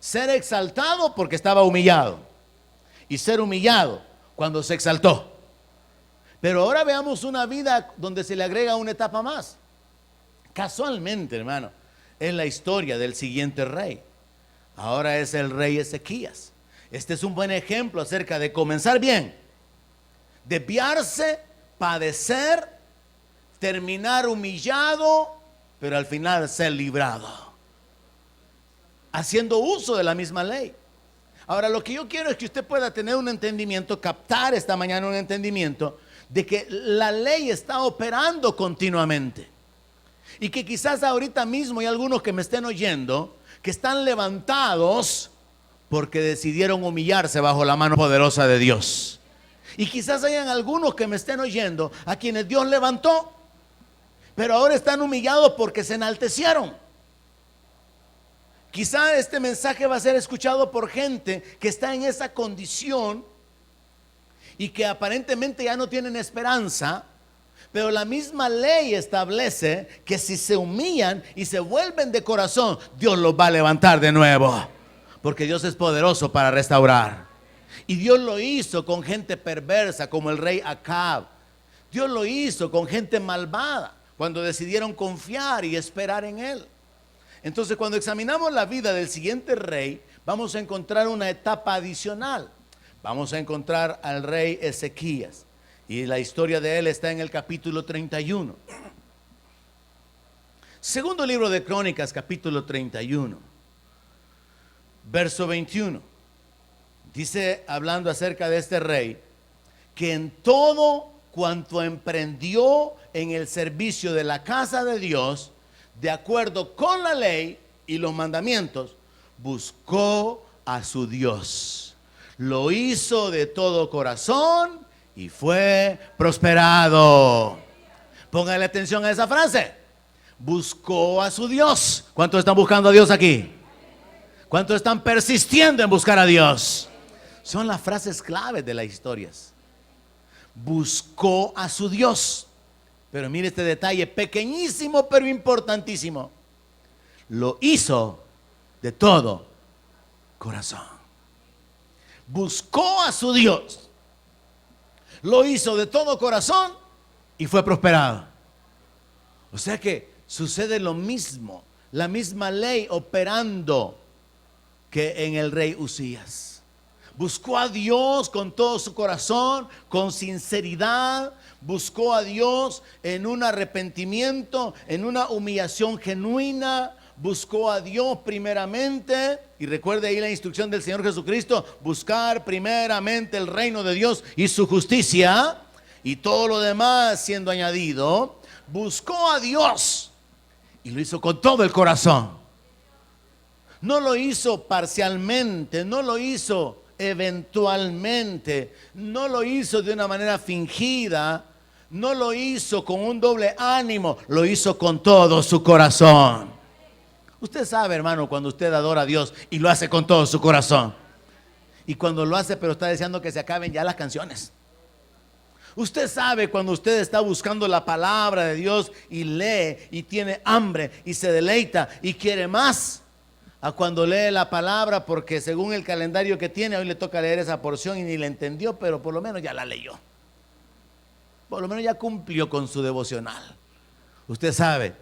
ser exaltado porque estaba humillado, y ser humillado cuando se exaltó. Pero ahora veamos una vida donde se le agrega una etapa más. Casualmente, hermano, es la historia del siguiente rey. Ahora es el rey Ezequías. Este es un buen ejemplo acerca de comenzar bien, desviarse, padecer, terminar humillado, pero al final ser librado, haciendo uso de la misma ley. Ahora, lo que yo quiero es que usted pueda tener un entendimiento, captar esta mañana un entendimiento de que la ley está operando continuamente. Y que quizás ahorita mismo hay algunos que me estén oyendo que están levantados porque decidieron humillarse bajo la mano poderosa de Dios. Y quizás hayan algunos que me estén oyendo a quienes Dios levantó, pero ahora están humillados porque se enaltecieron. Quizá este mensaje va a ser escuchado por gente que está en esa condición y que aparentemente ya no tienen esperanza, pero la misma ley establece que si se humillan y se vuelven de corazón, Dios los va a levantar de nuevo, porque Dios es poderoso para restaurar. Y Dios lo hizo con gente perversa como el rey Acab. Dios lo hizo con gente malvada cuando decidieron confiar y esperar en Él. Entonces, cuando examinamos la vida del siguiente rey, vamos a encontrar una etapa adicional. Vamos a encontrar al rey Ezequías, y la historia de él está en el capítulo 31. Segundo libro de Crónicas, capítulo 31, verso 21. Dice, hablando acerca de este rey, que en todo cuanto emprendió en el servicio de la casa de Dios, de acuerdo con la ley y los mandamientos, buscó a su Dios. Lo hizo de todo corazón y fue prosperado. Póngale atención a esa frase. Buscó a su Dios. ¿Cuántos están buscando a Dios aquí? ¿Cuántos están persistiendo en buscar a Dios? Son las frases claves de las historias. Buscó a su Dios. Pero mire este detalle pequeñísimo pero importantísimo. Lo hizo de todo corazón. Buscó a su Dios. Lo hizo de todo corazón y fue prosperado. O sea que sucede lo mismo, la misma ley operando que en el rey Usías. Buscó a Dios con todo su corazón, con sinceridad. Buscó a Dios en un arrepentimiento, en una humillación genuina. Buscó a Dios primeramente. Y recuerde ahí la instrucción del Señor Jesucristo: buscar primeramente el reino de Dios y su justicia, y todo lo demás siendo añadido. Buscó a Dios y lo hizo con todo el corazón. No lo hizo parcialmente, no lo hizo eventualmente, no lo hizo de una manera fingida, no lo hizo con un doble ánimo, lo hizo con todo su corazón. Usted sabe, hermano, cuando usted adora a Dios y lo hace con todo su corazón, y cuando lo hace pero está deseando que se acaben ya las canciones. Usted sabe cuando usted está buscando la palabra de Dios y lee y tiene hambre y se deleita y quiere más, a cuando lee la palabra porque según el calendario que tiene hoy le toca leer esa porción y ni la entendió, pero por lo menos ya la leyó, por lo menos ya cumplió con su devocional. Usted sabe,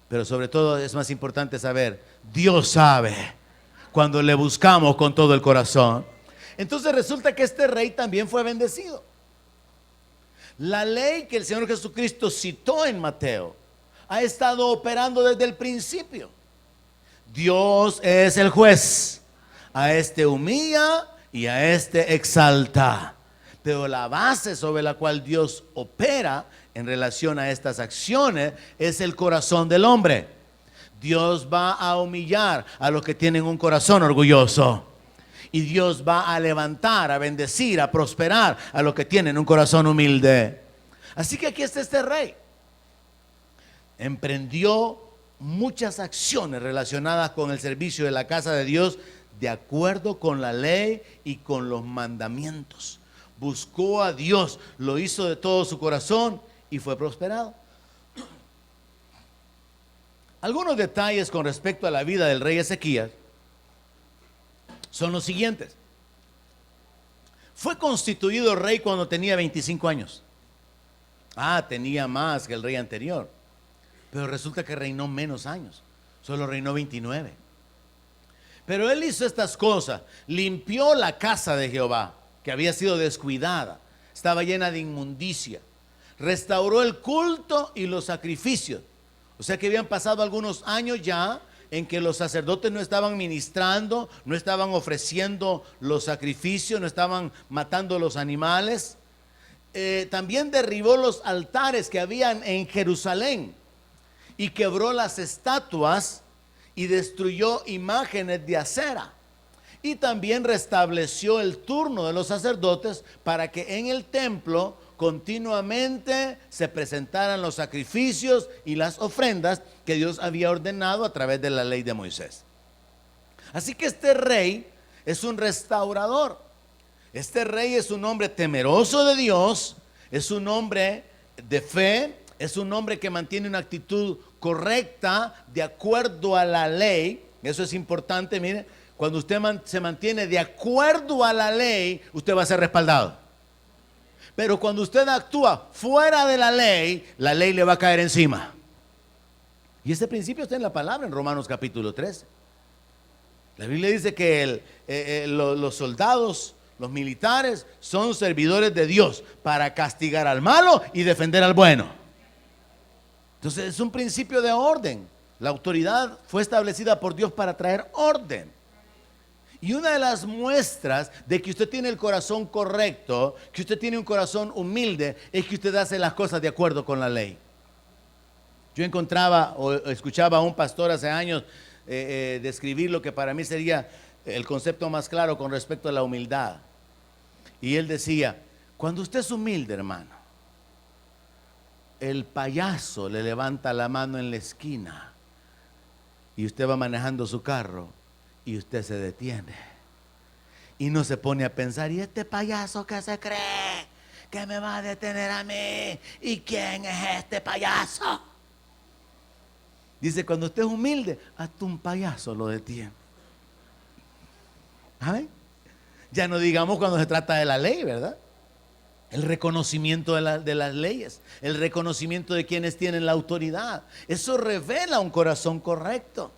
pero sobre todo es más importante saber, Dios sabe cuando le buscamos con todo el corazón. Entonces resulta que este rey también fue bendecido. La ley que el Señor Jesucristo citó en Mateo ha estado operando desde el principio. Dios es el juez, a este humilla y a este exalta. Pero la base sobre la cual Dios opera en relación a estas acciones es el corazón del hombre. Dios va a humillar a los que tienen un corazón orgulloso, y Dios va a levantar, a bendecir, a prosperar a los que tienen un corazón humilde. Así que aquí está este rey. Emprendió muchas acciones relacionadas con el servicio de la casa de Dios de acuerdo con la ley y con los mandamientos. Buscó a Dios, lo hizo de todo su corazón y fue prosperado. Algunos detalles con respecto a la vida del rey Ezequías son los siguientes. Fue constituido rey cuando tenía 25 años. Tenía más que el rey anterior, pero resulta que reinó menos años, solo reinó 29. Pero él hizo estas cosas: limpió la casa de Jehová, que había sido descuidada, estaba llena de inmundicia. Restauró el culto y los sacrificios. O sea que habían pasado algunos años ya en que los sacerdotes no estaban ministrando, no estaban ofreciendo los sacrificios, no estaban matando los animales. También derribó los altares que habían en Jerusalén y quebró las estatuas y destruyó imágenes de acera. Y también restableció el turno de los sacerdotes para que en el templo continuamente se presentaran los sacrificios y las ofrendas que Dios había ordenado a través de la ley de Moisés. Así que este rey es un restaurador. Este rey es un hombre temeroso de Dios, es un hombre de fe, es un hombre que mantiene una actitud correcta de acuerdo a la ley. Eso es importante. Mire, cuando usted se mantiene de acuerdo a la ley, usted va a ser respaldado. Pero cuando usted actúa fuera de la ley le va a caer encima. Y ese principio está en la palabra, en Romanos capítulo 13. La Biblia dice que los soldados, los militares, son servidores de Dios para castigar al malo y defender al bueno. Entonces es un principio de orden. La autoridad fue establecida por Dios para traer orden. Y una de las muestras de que usted tiene el corazón correcto, que usted tiene un corazón humilde, es que usted hace las cosas de acuerdo con la ley. Yo encontraba o escuchaba a un pastor hace años describir lo que para mí sería el concepto más claro con respecto a la humildad. Y él decía: cuando usted es humilde, hermano, el payaso le levanta la mano en la esquina y usted va manejando su carro y usted se detiene y no se pone a pensar: ¿y este payaso qué se cree que me va a detener a mí? ¿Y quién es este payaso? Dice: cuando usted es humilde, hasta un payaso lo detiene. ¿Saben? Ya no digamos cuando se trata de la ley, ¿verdad? El reconocimiento de las leyes, el reconocimiento de quienes tienen la autoridad. Eso revela un corazón correcto.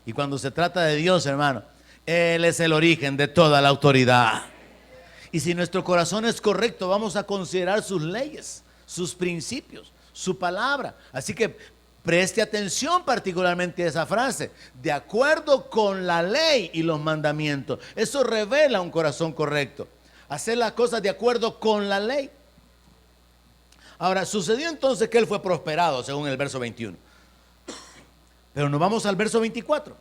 Y cuando se trata de Dios, hermano, Él es el origen de toda la autoridad. Y si nuestro corazón es correcto, vamos a considerar sus leyes, sus principios, su palabra. Así que preste atención particularmente a esa frase, de acuerdo con la ley y los mandamientos. Eso revela un corazón correcto. Hacer las cosas de acuerdo con la ley. Ahora, sucedió entonces que él fue prosperado, según el verso 21. Pero nos vamos al verso 24.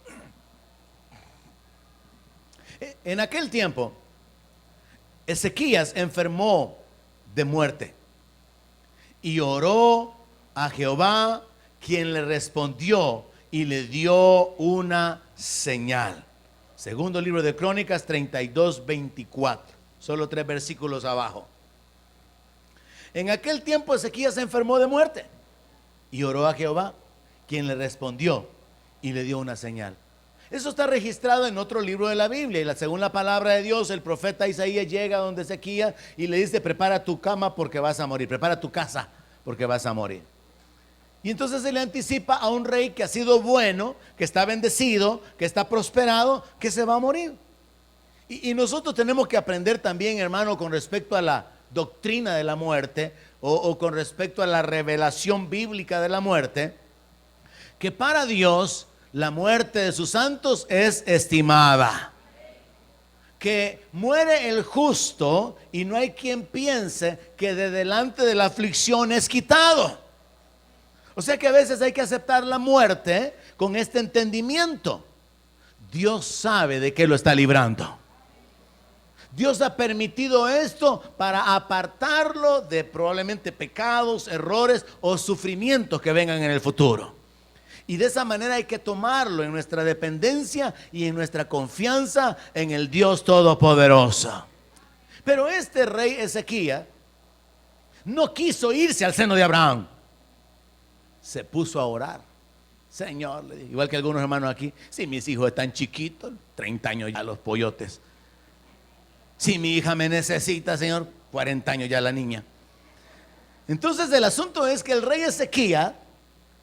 En aquel tiempo, Ezequías enfermó de muerte y oró a Jehová, quien le respondió y le dio una señal. Segundo libro de Crónicas 32:24. Solo 3 versículos abajo. En aquel tiempo Ezequías se enfermó de muerte y oró a Jehová, quien le respondió y le dio una señal. Eso está registrado en otro libro de la Biblia. Y según la palabra de Dios, el profeta Isaías llega donde Ezequías y le dice: prepara tu cama porque vas a morir, prepara tu casa porque vas a morir. Y entonces se le anticipa a un rey que ha sido bueno, que está bendecido, que está prosperado, que se va a morir. Y nosotros tenemos que aprender también, hermano, con respecto a la doctrina de la muerte o con respecto a la revelación bíblica de la muerte, que para Dios la muerte de sus santos es estimada. Que muere el justo y no hay quien piense que de delante de la aflicción es quitado. O sea que a veces hay que aceptar la muerte con este entendimiento. Dios sabe de qué lo está librando. Dios ha permitido esto para apartarlo de probablemente pecados, errores o sufrimientos que vengan en el futuro. Y de esa manera hay que tomarlo en nuestra dependencia y en nuestra confianza en el Dios Todopoderoso. Pero este rey Ezequías no quiso irse al seno de Abraham. Se puso a orar. Señor, le dije, igual que algunos hermanos aquí: si mis hijos están chiquitos, 30 años ya los pollotes. Si mi hija me necesita, Señor, 40 años ya la niña. Entonces el asunto es que el rey Ezequías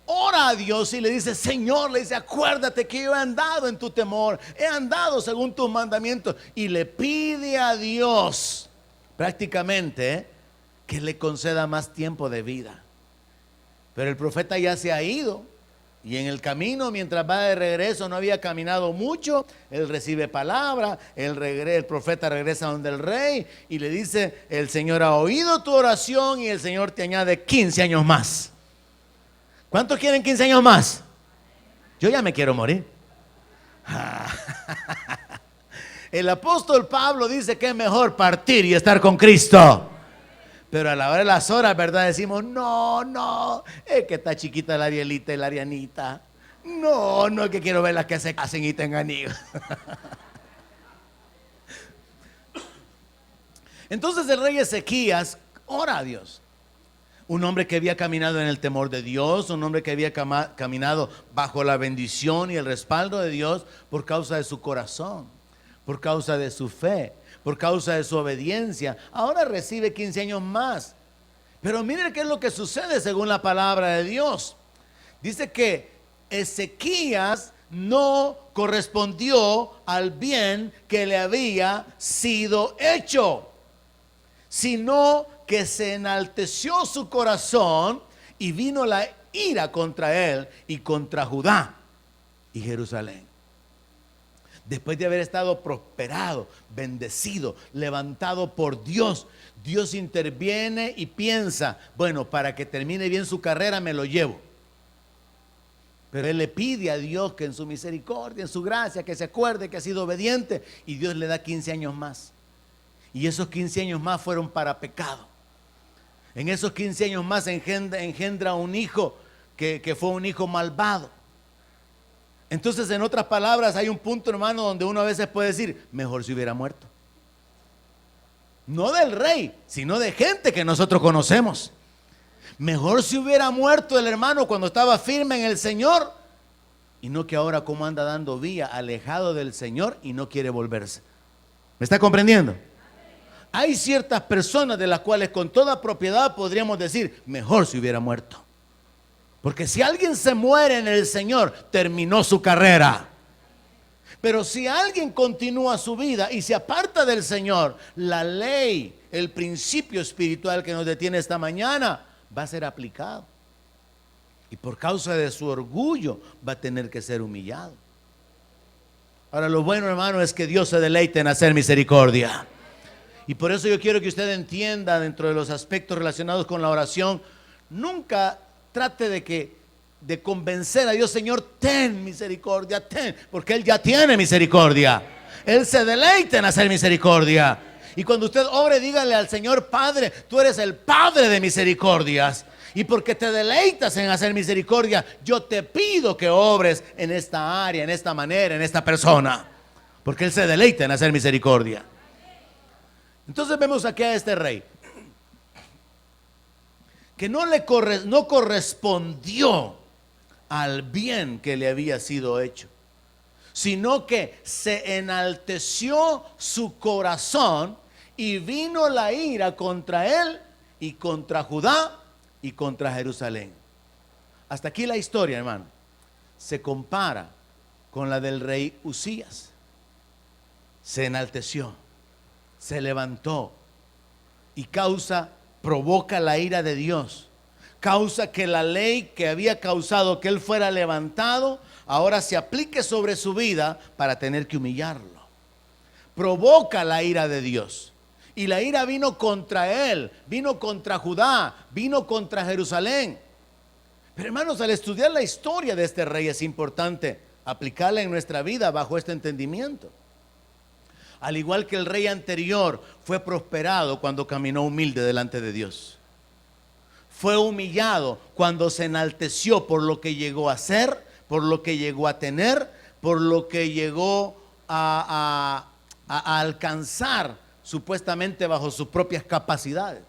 ora a Dios y le dice: Señor, le dice, acuérdate que yo he andado en tu temor, he andado según tus mandamientos. Y le pide a Dios prácticamente que le conceda más tiempo de vida. Pero el profeta ya se ha ido, y en el camino, mientras va de regreso, no había caminado mucho. Él recibe palabra, el profeta regresa donde el rey y le dice: el Señor ha oído tu oración y el Señor te añade 15 años más. ¿Cuántos quieren 15 años más? Yo ya me quiero morir. El apóstol Pablo dice que es mejor partir y estar con Cristo. Pero a la hora de las horas, ¿verdad? Decimos: no, es que está chiquita la Arielita y la Arianita. No, es que quiero verlas que se casen y tengan hijos. Entonces el rey Ezequías ora a Dios. Un hombre que había caminado en el temor de Dios, un hombre que había caminado bajo la bendición y el respaldo de Dios por causa de su corazón, por causa de su fe, por causa de su obediencia. Ahora recibe 15 años más. Pero miren qué es lo que sucede según la palabra de Dios. Dice que Ezequías no correspondió al bien que le había sido hecho, sino que se enalteció su corazón y vino la ira contra él y contra Judá y Jerusalén. Después de haber estado prosperado, bendecido, levantado por Dios, Dios interviene y piensa: bueno, para que termine bien su carrera me lo llevo. Pero él le pide a Dios que en su misericordia, en su gracia, que se acuerde que ha sido obediente, y Dios le da 15 años más. Y esos 15 años más fueron para pecado. En esos 15 años más engendra un hijo que fue un hijo malvado. Entonces, en otras palabras, hay un punto, hermano, donde uno a veces puede decir: mejor si hubiera muerto. No del rey, sino de gente que nosotros conocemos. Mejor si hubiera muerto el hermano cuando estaba firme en el Señor, y no que ahora como anda dando vía, alejado del Señor y no quiere volverse. ¿Me está comprendiendo? Hay ciertas personas de las cuales con toda propiedad podríamos decir: mejor si hubiera muerto. Porque si alguien se muere en el Señor, terminó su carrera. Pero si alguien continúa su vida y se aparta del Señor, la ley, el principio espiritual que nos detiene esta mañana, va a ser aplicado. Y por causa de su orgullo va a tener que ser humillado. Ahora, lo bueno, hermano, es que Dios se deleita en hacer misericordia. Y por eso yo quiero que usted entienda, dentro de los aspectos relacionados con la oración, nunca trate de convencer a Dios: Señor, ten misericordia, ten, porque Él ya tiene misericordia. Él se deleita en hacer misericordia. Y cuando usted ore, dígale al Señor: Padre, tú eres el Padre de misericordias, y porque te deleitas en hacer misericordia, yo te pido que obres en esta área, en esta manera, en esta persona, porque Él se deleita en hacer misericordia. Entonces vemos aquí a este rey que no correspondió al bien que le había sido hecho, sino que se enalteció su corazón y vino la ira contra él y contra Judá y contra Jerusalén. Hasta aquí la historia, hermano, se compara con la del rey Usías. Se enalteció, se levantó y provoca la ira de Dios. Causa que la ley que había causado que él fuera levantado ahora se aplique sobre su vida para tener que humillarlo. Provoca la ira de Dios. Y la ira vino contra él, vino contra Judá, vino contra Jerusalén. Pero hermanos, al estudiar la historia de este rey es importante aplicarla en nuestra vida bajo este entendimiento. Al igual que el rey anterior, fue prosperado cuando caminó humilde delante de Dios. Fue humillado cuando se enalteció por lo que llegó a ser, por lo que llegó a tener, por lo que llegó a alcanzar supuestamente bajo sus propias capacidades.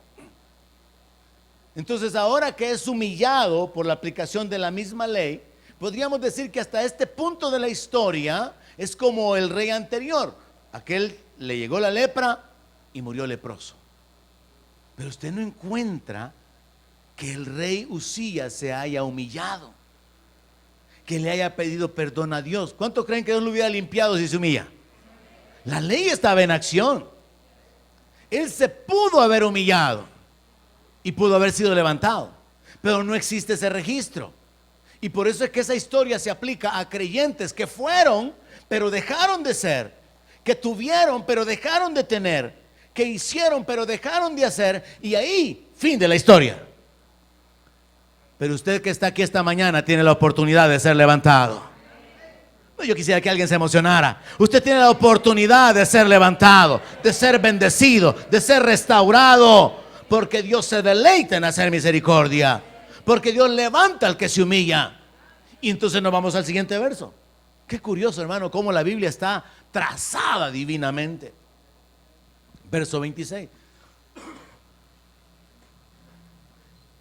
Entonces, ahora que es humillado por la aplicación de la misma ley, podríamos decir que hasta este punto de la historia es como el rey anterior. Aquel le llegó la lepra y murió leproso. Pero usted no encuentra que el rey Usías se haya humillado, que le haya pedido perdón a Dios. ¿Cuántos creen que Dios lo hubiera limpiado si se humilla? La ley estaba en acción. Él se pudo haber humillado y pudo haber sido levantado, pero no existe ese registro. Y por eso es que esa historia se aplica a creyentes que fueron, pero dejaron de ser, que tuvieron, pero dejaron de tener, que hicieron, pero dejaron de hacer, y ahí, fin de la historia. Pero usted que está aquí esta mañana tiene la oportunidad de ser levantado. Yo quisiera que alguien se emocionara. Usted tiene la oportunidad de ser levantado, de ser bendecido, de ser restaurado, porque Dios se deleita en hacer misericordia, porque Dios levanta al que se humilla. Y entonces nos vamos al siguiente verso. Qué curioso, hermano, cómo la Biblia está trazada divinamente. Verso 26.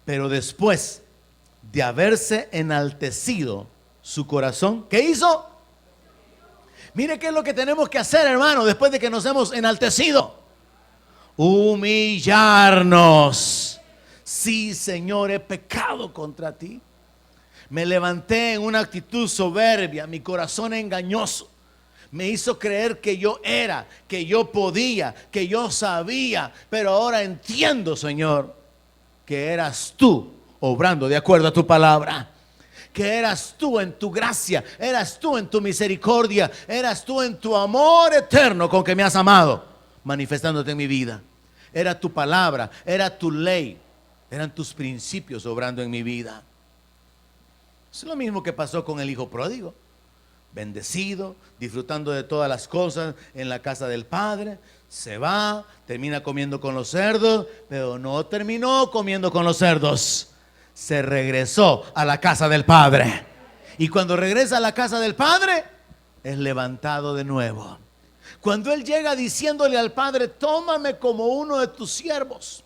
Pero después de haberse enaltecido su corazón, ¿qué hizo? Mire qué es lo que tenemos que hacer, hermano, después de que nos hemos enaltecido. Humillarnos. Sí, Señor, he pecado contra ti. Me levanté en una actitud soberbia, mi corazón engañoso me hizo creer que yo era, que yo podía, que yo sabía. Pero ahora entiendo, Señor, que eras tú obrando de acuerdo a tu palabra, que eras tú en tu gracia, eras tú en tu misericordia, eras tú en tu amor eterno con que me has amado, manifestándote en mi vida. Era tu palabra, era tu ley, eran tus principios obrando en mi vida. Es lo mismo que pasó con el hijo pródigo. Bendecido, disfrutando de todas las cosas en la casa del padre, se va, termina comiendo con los cerdos, pero no terminó comiendo con los cerdos. Se regresó a la casa del padre. Y cuando regresa a la casa del padre, es levantado de nuevo. Cuando él llega diciéndole al padre: tómame como uno de tus siervos,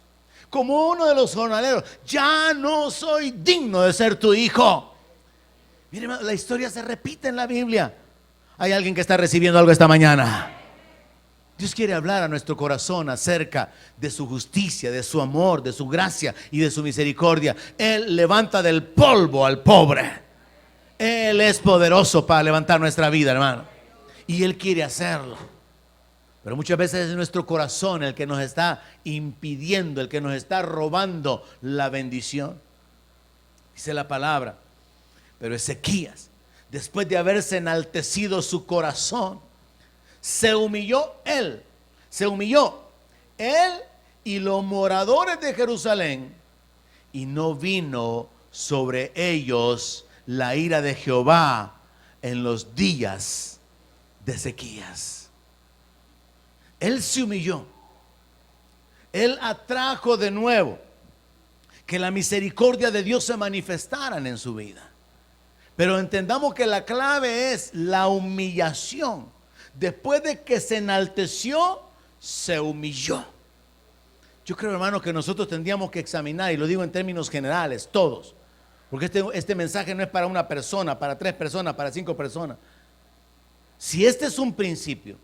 como uno de los jornaleros, ya no soy digno de ser tu hijo. Mire, la historia se repite en la Biblia. Hay alguien que está recibiendo algo esta mañana. Dios quiere hablar a nuestro corazón acerca de su justicia, de su amor, de su gracia y de su misericordia. Él levanta del polvo al pobre. Él es poderoso para levantar nuestra vida, hermano. y Él quiere hacerlo. Pero muchas veces es nuestro corazón el que nos está impidiendo, el que nos está robando la bendición. Dice la palabra, pero Ezequías, después de haberse enaltecido su corazón, se humilló él y los moradores de Jerusalén, y no vino sobre ellos la ira de Jehová en los días de Ezequías. Él se humilló, él atrajo de nuevo que la misericordia de Dios se manifestara en su vida. Pero entendamos que la clave es la humillación. Después de que se enalteció, se humilló. Yo creo, hermano, que nosotros tendríamos que examinar, y lo digo en términos generales, todos, porque este mensaje no es para una persona, para 3 personas, para 5 personas. Si este es un principio,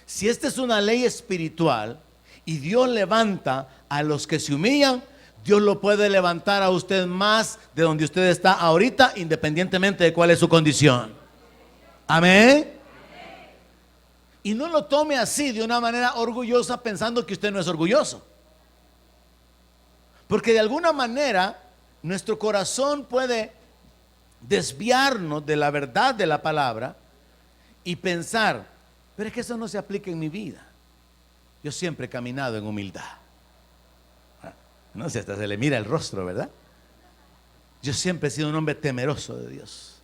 si esta es una ley espiritual, y Dios levanta a los que se humillan, Dios lo puede levantar a usted más de donde usted está ahorita, independientemente de cuál es su condición. Amén. Y no lo tome así de una manera orgullosa, pensando que usted no es orgulloso. Porque de alguna manera nuestro corazón puede desviarnos de la verdad de la palabra y pensar, pero es que eso no se aplica en mi vida. Yo siempre he caminado en humildad. No sé, hasta se le mira el rostro, ¿verdad? Yo siempre he sido un hombre temeroso de Dios.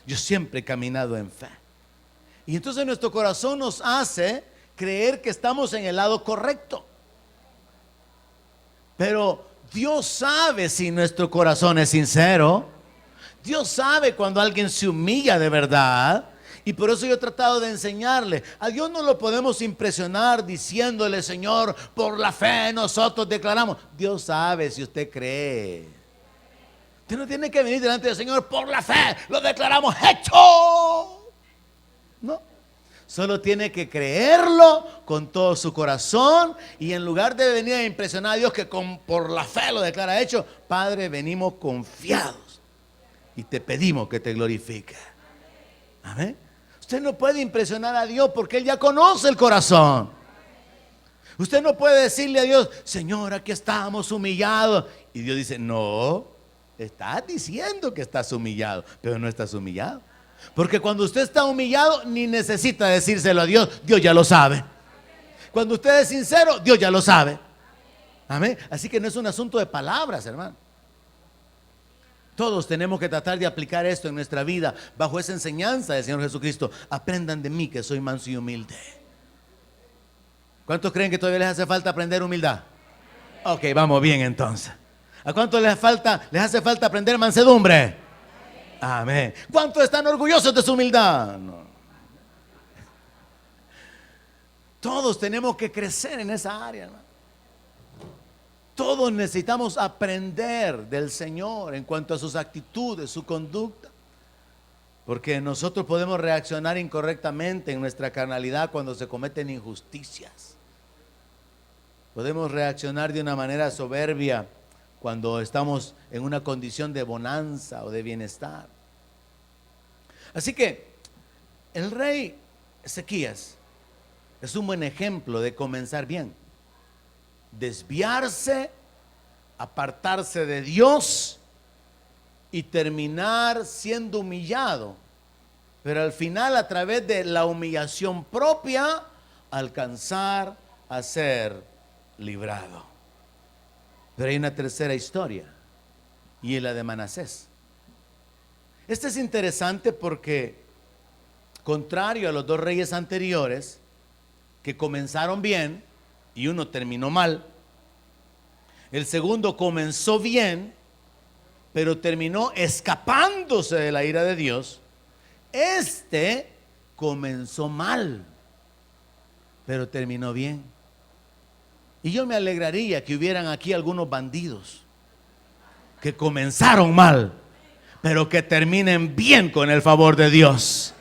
Yo siempre he caminado en fe. Y entonces nuestro corazón nos hace creer que estamos en el lado correcto. Pero Dios sabe si nuestro corazón es sincero. Dios sabe cuando alguien se humilla de verdad. Y por eso yo he tratado de enseñarle. A Dios no lo podemos impresionar diciéndole, Señor, por la fe nosotros declaramos. Dios sabe si usted cree. Usted no tiene que venir delante del Señor, por la fe lo declaramos hecho. No. Solo tiene que creerlo con todo su corazón. Y en lugar de venir a impresionar a Dios que por la fe lo declara hecho, Padre, venimos confiados y te pedimos que te glorifique. Amén. Usted no puede impresionar a Dios porque Él ya conoce el corazón. Usted no puede decirle a Dios, Señor, aquí estamos humillados. Y Dios dice, no, estás diciendo que estás humillado, pero no estás humillado. Porque cuando usted está humillado, ni necesita decírselo a Dios, Dios ya lo sabe. Cuando usted es sincero, Dios ya lo sabe. Amén. Así que no es un asunto de palabras, hermano. Todos tenemos que tratar de aplicar esto en nuestra vida bajo esa enseñanza del Señor Jesucristo. Aprendan de mí que soy manso y humilde. ¿Cuántos creen que todavía les hace falta aprender humildad? Ok, vamos bien entonces. ¿A cuántos les hace falta aprender mansedumbre? Amén. ¿Cuántos están orgullosos de su humildad? No. Todos tenemos que crecer en esa área, hermano. Todos necesitamos aprender del Señor en cuanto a sus actitudes, su conducta. Porque nosotros podemos reaccionar incorrectamente en nuestra carnalidad cuando se cometen injusticias. Podemos reaccionar de una manera soberbia cuando estamos en una condición de bonanza o de bienestar. Así que el rey Ezequías es un buen ejemplo de comenzar bien. Desviarse, apartarse de Dios y terminar siendo humillado, pero al final, a través de la humillación propia, alcanzar a ser librado. Pero hay una tercera historia, y es la de Manasés. Este es interesante porque, contrario a los 2 reyes anteriores que comenzaron bien y uno terminó mal, el segundo comenzó bien, pero terminó escapándose de la ira de Dios. Este comenzó mal, pero terminó bien. Y yo me alegraría que hubieran aquí algunos bandidos que comenzaron mal, pero que terminen bien con el favor de Dios.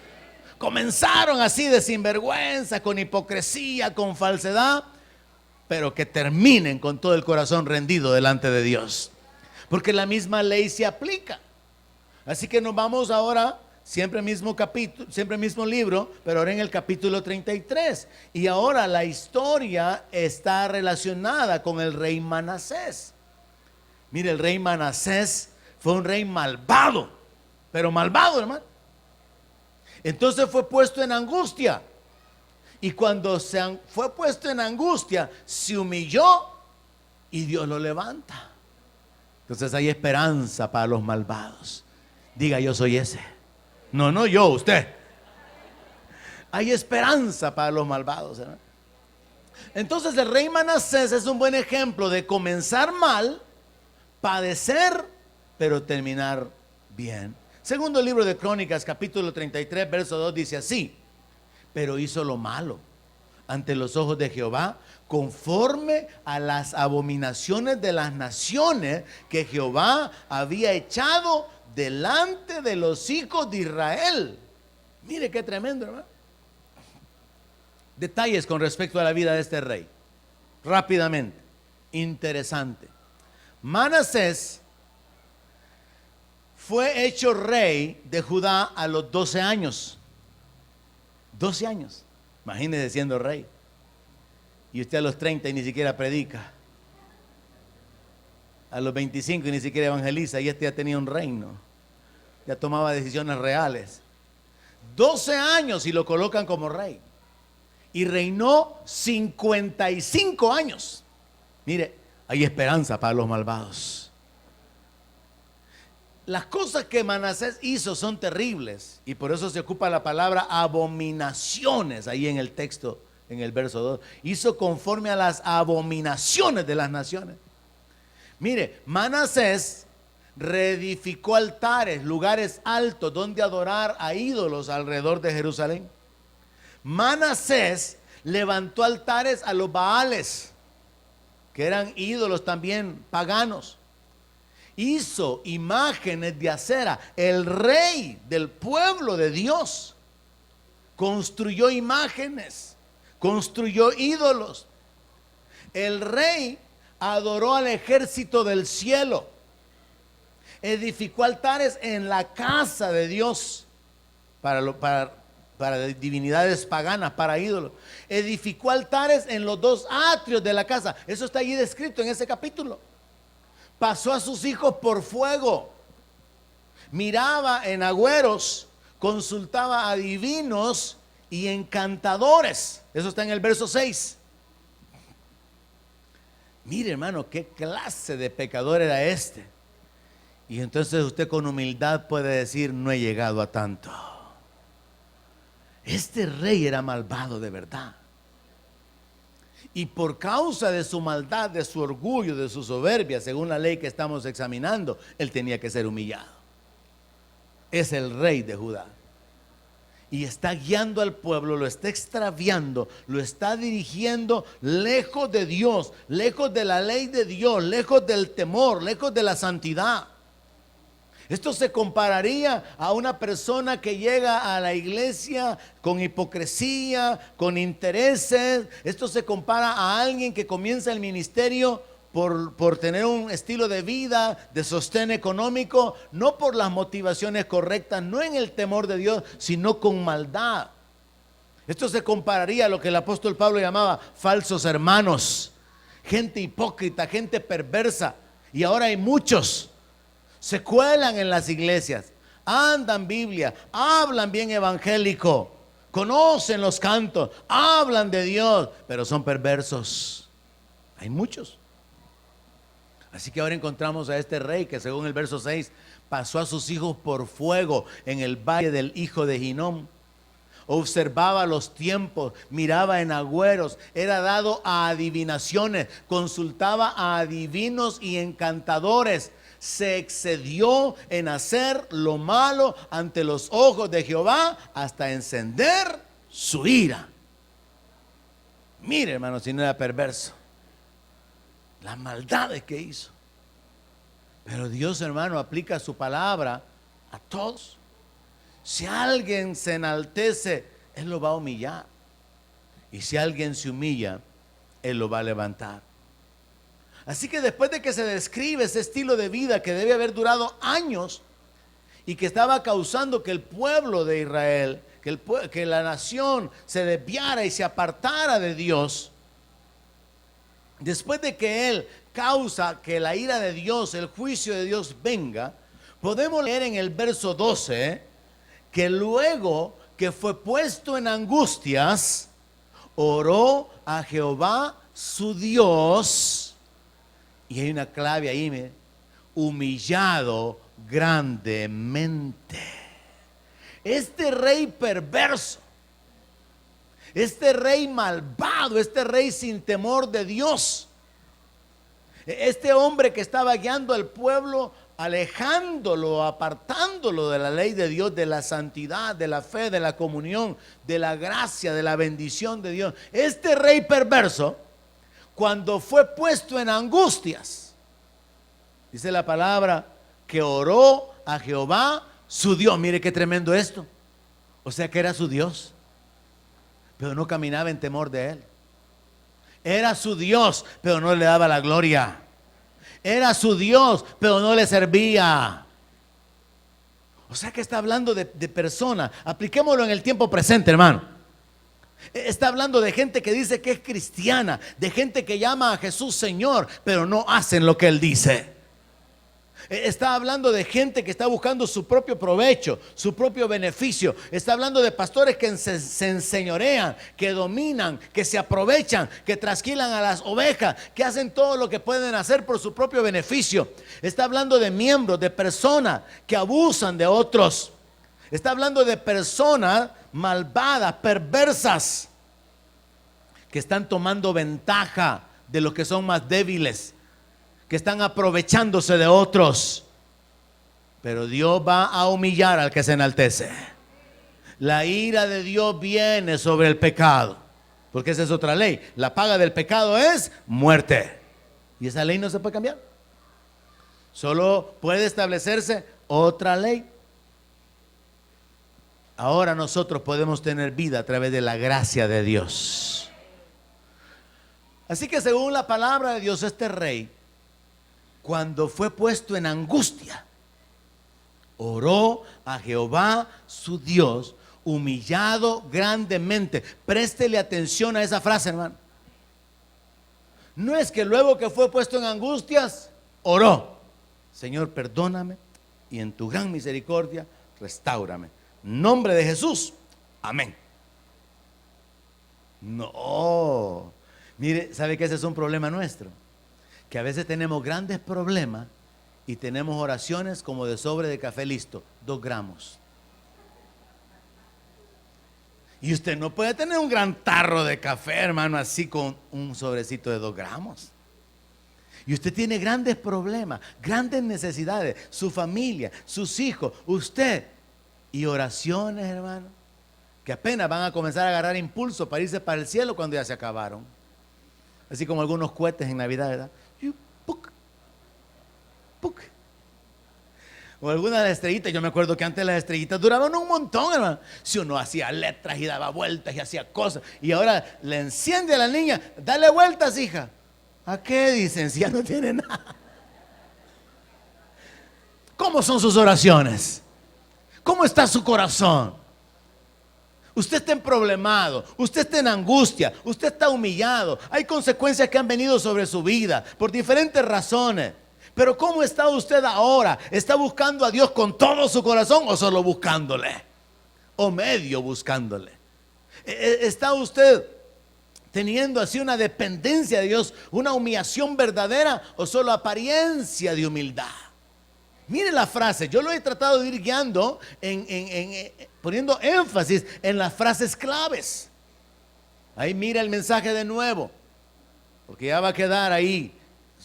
Comenzaron así de sinvergüenza, con hipocresía, con falsedad, pero que terminen con todo el corazón rendido delante de Dios, porque la misma ley se aplica. Así que nos vamos ahora, siempre mismo capítulo, siempre mismo libro, pero ahora en el capítulo 33. Y ahora la historia está relacionada con el rey Manasés. Mire, el rey Manasés fue un rey malvado, pero malvado, hermano. Entonces fue puesto en angustia. Y cuando fue puesto en angustia, se humilló y Dios lo levanta. Entonces hay esperanza para los malvados. Diga, yo soy ese. No, no yo, usted. Hay esperanza para los malvados, ¿verdad? Entonces el rey Manasés es un buen ejemplo de comenzar mal, padecer, pero terminar bien. Segundo libro de Crónicas, capítulo 33, verso 2 dice así: pero hizo lo malo ante los ojos de Jehová, conforme a las abominaciones de las naciones que Jehová había echado delante de los hijos de Israel. Mire qué tremendo, hermano. Detalles con respecto a la vida de este rey, rápidamente, interesante. Manasés fue hecho rey de Judá a los 12 años. 12 años, imagínese siendo rey. Y usted a los 30 y ni siquiera predica. A los 25 y ni siquiera evangeliza. Y este ya tenía un reino. Ya tomaba decisiones reales. 12 años y lo colocan como rey. Y reinó 55 años. Mire, hay esperanza para los malvados. Las cosas que Manasés hizo son terribles. Y por eso se ocupa la palabra abominaciones ahí en el texto, en el verso 2. Hizo conforme a las abominaciones de las naciones. Mire, Manasés reedificó altares, lugares altos donde adorar a ídolos alrededor de Jerusalén. Manasés levantó altares a los Baales, que eran ídolos también paganos. Hizo imágenes de acera. El rey del pueblo de Dios construyó imágenes, construyó ídolos. El rey adoró al ejército del cielo. Edificó altares en la casa de Dios para divinidades paganas, para ídolos. Edificó altares en los dos atrios de la casa. Eso está allí descrito en ese capítulo. Pasó a sus hijos por fuego. Miraba en agüeros, consultaba a divinos y encantadores. Eso está en el verso 6. Mire, hermano, qué clase de pecador era este. Y entonces usted con humildad puede decir: no he llegado a tanto. Este rey era malvado de verdad. Y por causa de su maldad, de su orgullo, de su soberbia, según la ley que estamos examinando, él tenía que ser humillado. Es el rey de Judá. Y está guiando al pueblo, lo está extraviando, lo está dirigiendo lejos de Dios, lejos de la ley de Dios, lejos del temor, lejos de la santidad. Esto se compararía a una persona que llega a la iglesia con hipocresía, con intereses. Esto se compara a alguien que comienza el ministerio por tener un estilo de vida, de sostén económico, no por las motivaciones correctas, no en el temor de Dios, sino con maldad. Esto se compararía a lo que el apóstol Pablo llamaba falsos hermanos, gente hipócrita, gente perversa. Y ahora hay muchos. Se cuelan en las iglesias, andan Biblia, hablan bien evangélico, conocen los cantos, hablan de Dios, pero son perversos. Hay muchos. Así que ahora encontramos a este rey que, según el verso 6, pasó a sus hijos por fuego en el valle del hijo de Hinnom. Observaba los tiempos, miraba en agüeros, era dado a adivinaciones, consultaba a adivinos y encantadores. Se excedió en hacer lo malo ante los ojos de Jehová hasta encender su ira. Mire, hermano, si no era perverso, las maldades que hizo. Pero Dios, hermano, aplica su palabra a todos. Si alguien se enaltece, Él lo va a humillar. Y si alguien se humilla, Él lo va a levantar. Así que después de que se describe ese estilo de vida que debe haber durado años, y que estaba causando que el pueblo de Israel, que la nación se desviara y se apartara de Dios, después de que Él causa que la ira de Dios, el juicio de Dios venga, podemos leer en el verso 12 que luego que fue puesto en angustias, oró a Jehová su Dios, y hay una clave ahí, mire, humillado grandemente. Este rey perverso, este rey malvado, este rey sin temor de Dios, este hombre que estaba guiando al pueblo, alejándolo, apartándolo de la ley de Dios, de la santidad, de la fe, de la comunión, de la gracia, de la bendición de Dios. Este rey perverso, cuando fue puesto en angustias, dice la palabra que oró a Jehová su Dios. Mire qué tremendo esto. O sea que era su Dios, pero no caminaba en temor de Él. Era su Dios, pero no le daba la gloria. Era su Dios, pero no le servía. O sea que está hablando de persona. Apliquémoslo en el tiempo presente, hermano. Está hablando de gente que dice que es cristiana, de gente que llama a Jesús Señor, pero no hacen lo que Él dice. Está hablando de gente que está buscando su propio provecho, su propio beneficio. Está hablando de pastores que se enseñorean, que dominan, que se aprovechan, que trasquilan a las ovejas, que hacen todo lo que pueden hacer por su propio beneficio. Está hablando de miembros, de personas que abusan de otros. Está hablando de personas malvadas, perversas, que están tomando ventaja de los que son más débiles, que están aprovechándose de otros. Pero Dios va a humillar al que se enaltece. La ira de Dios viene sobre el pecado, porque esa es otra ley. La paga del pecado es muerte, y esa ley no se puede cambiar. Solo puede establecerse otra ley. Ahora nosotros podemos tener vida a través de la gracia de Dios. Así que según la palabra de Dios, este rey, cuando fue puesto en angustia, oró a Jehová su Dios, humillado grandemente. Préstele atención a esa frase, hermano. No es que luego que fue puesto en angustias, oró: Señor, perdóname y en tu gran misericordia restáurame. Nombre de Jesús, amén. No. Mire, ¿sabe que ese es un problema nuestro? Que a veces tenemos grandes problemas y tenemos oraciones como de sobre de café listo, 2 gramos. Y usted no puede tener un gran tarro de café, hermano, así con un sobrecito de 2 gramos. Y usted tiene grandes problemas, grandes necesidades, su familia, sus hijos, usted. Y oraciones, hermano, que apenas van a comenzar a agarrar impulso para irse para el cielo cuando ya se acabaron. Así como algunos cohetes en Navidad, ¿verdad? ¡Puc! ¡Puc! O algunas de las estrellitas. Yo me acuerdo que antes las estrellitas duraban un montón, hermano. Si uno hacía letras y daba vueltas y hacía cosas, y ahora le enciende a la niña: dale vueltas, hija. ¿A qué dicen si ya no tiene nada? ¿Cómo son sus oraciones? ¿Cómo está su corazón? Usted está emproblemado, usted está en angustia, usted está humillado. Hay consecuencias que han venido sobre su vida por diferentes razones. Pero ¿cómo está usted ahora? ¿Está buscando a Dios con todo su corazón o solo buscándole? ¿O medio buscándole? ¿Está usted teniendo así una dependencia de Dios, una humillación verdadera o solo apariencia de humildad? Mire la frase, yo lo he tratado de ir guiando poniendo énfasis en las frases claves. Ahí mira el mensaje de nuevo, porque ya va a quedar ahí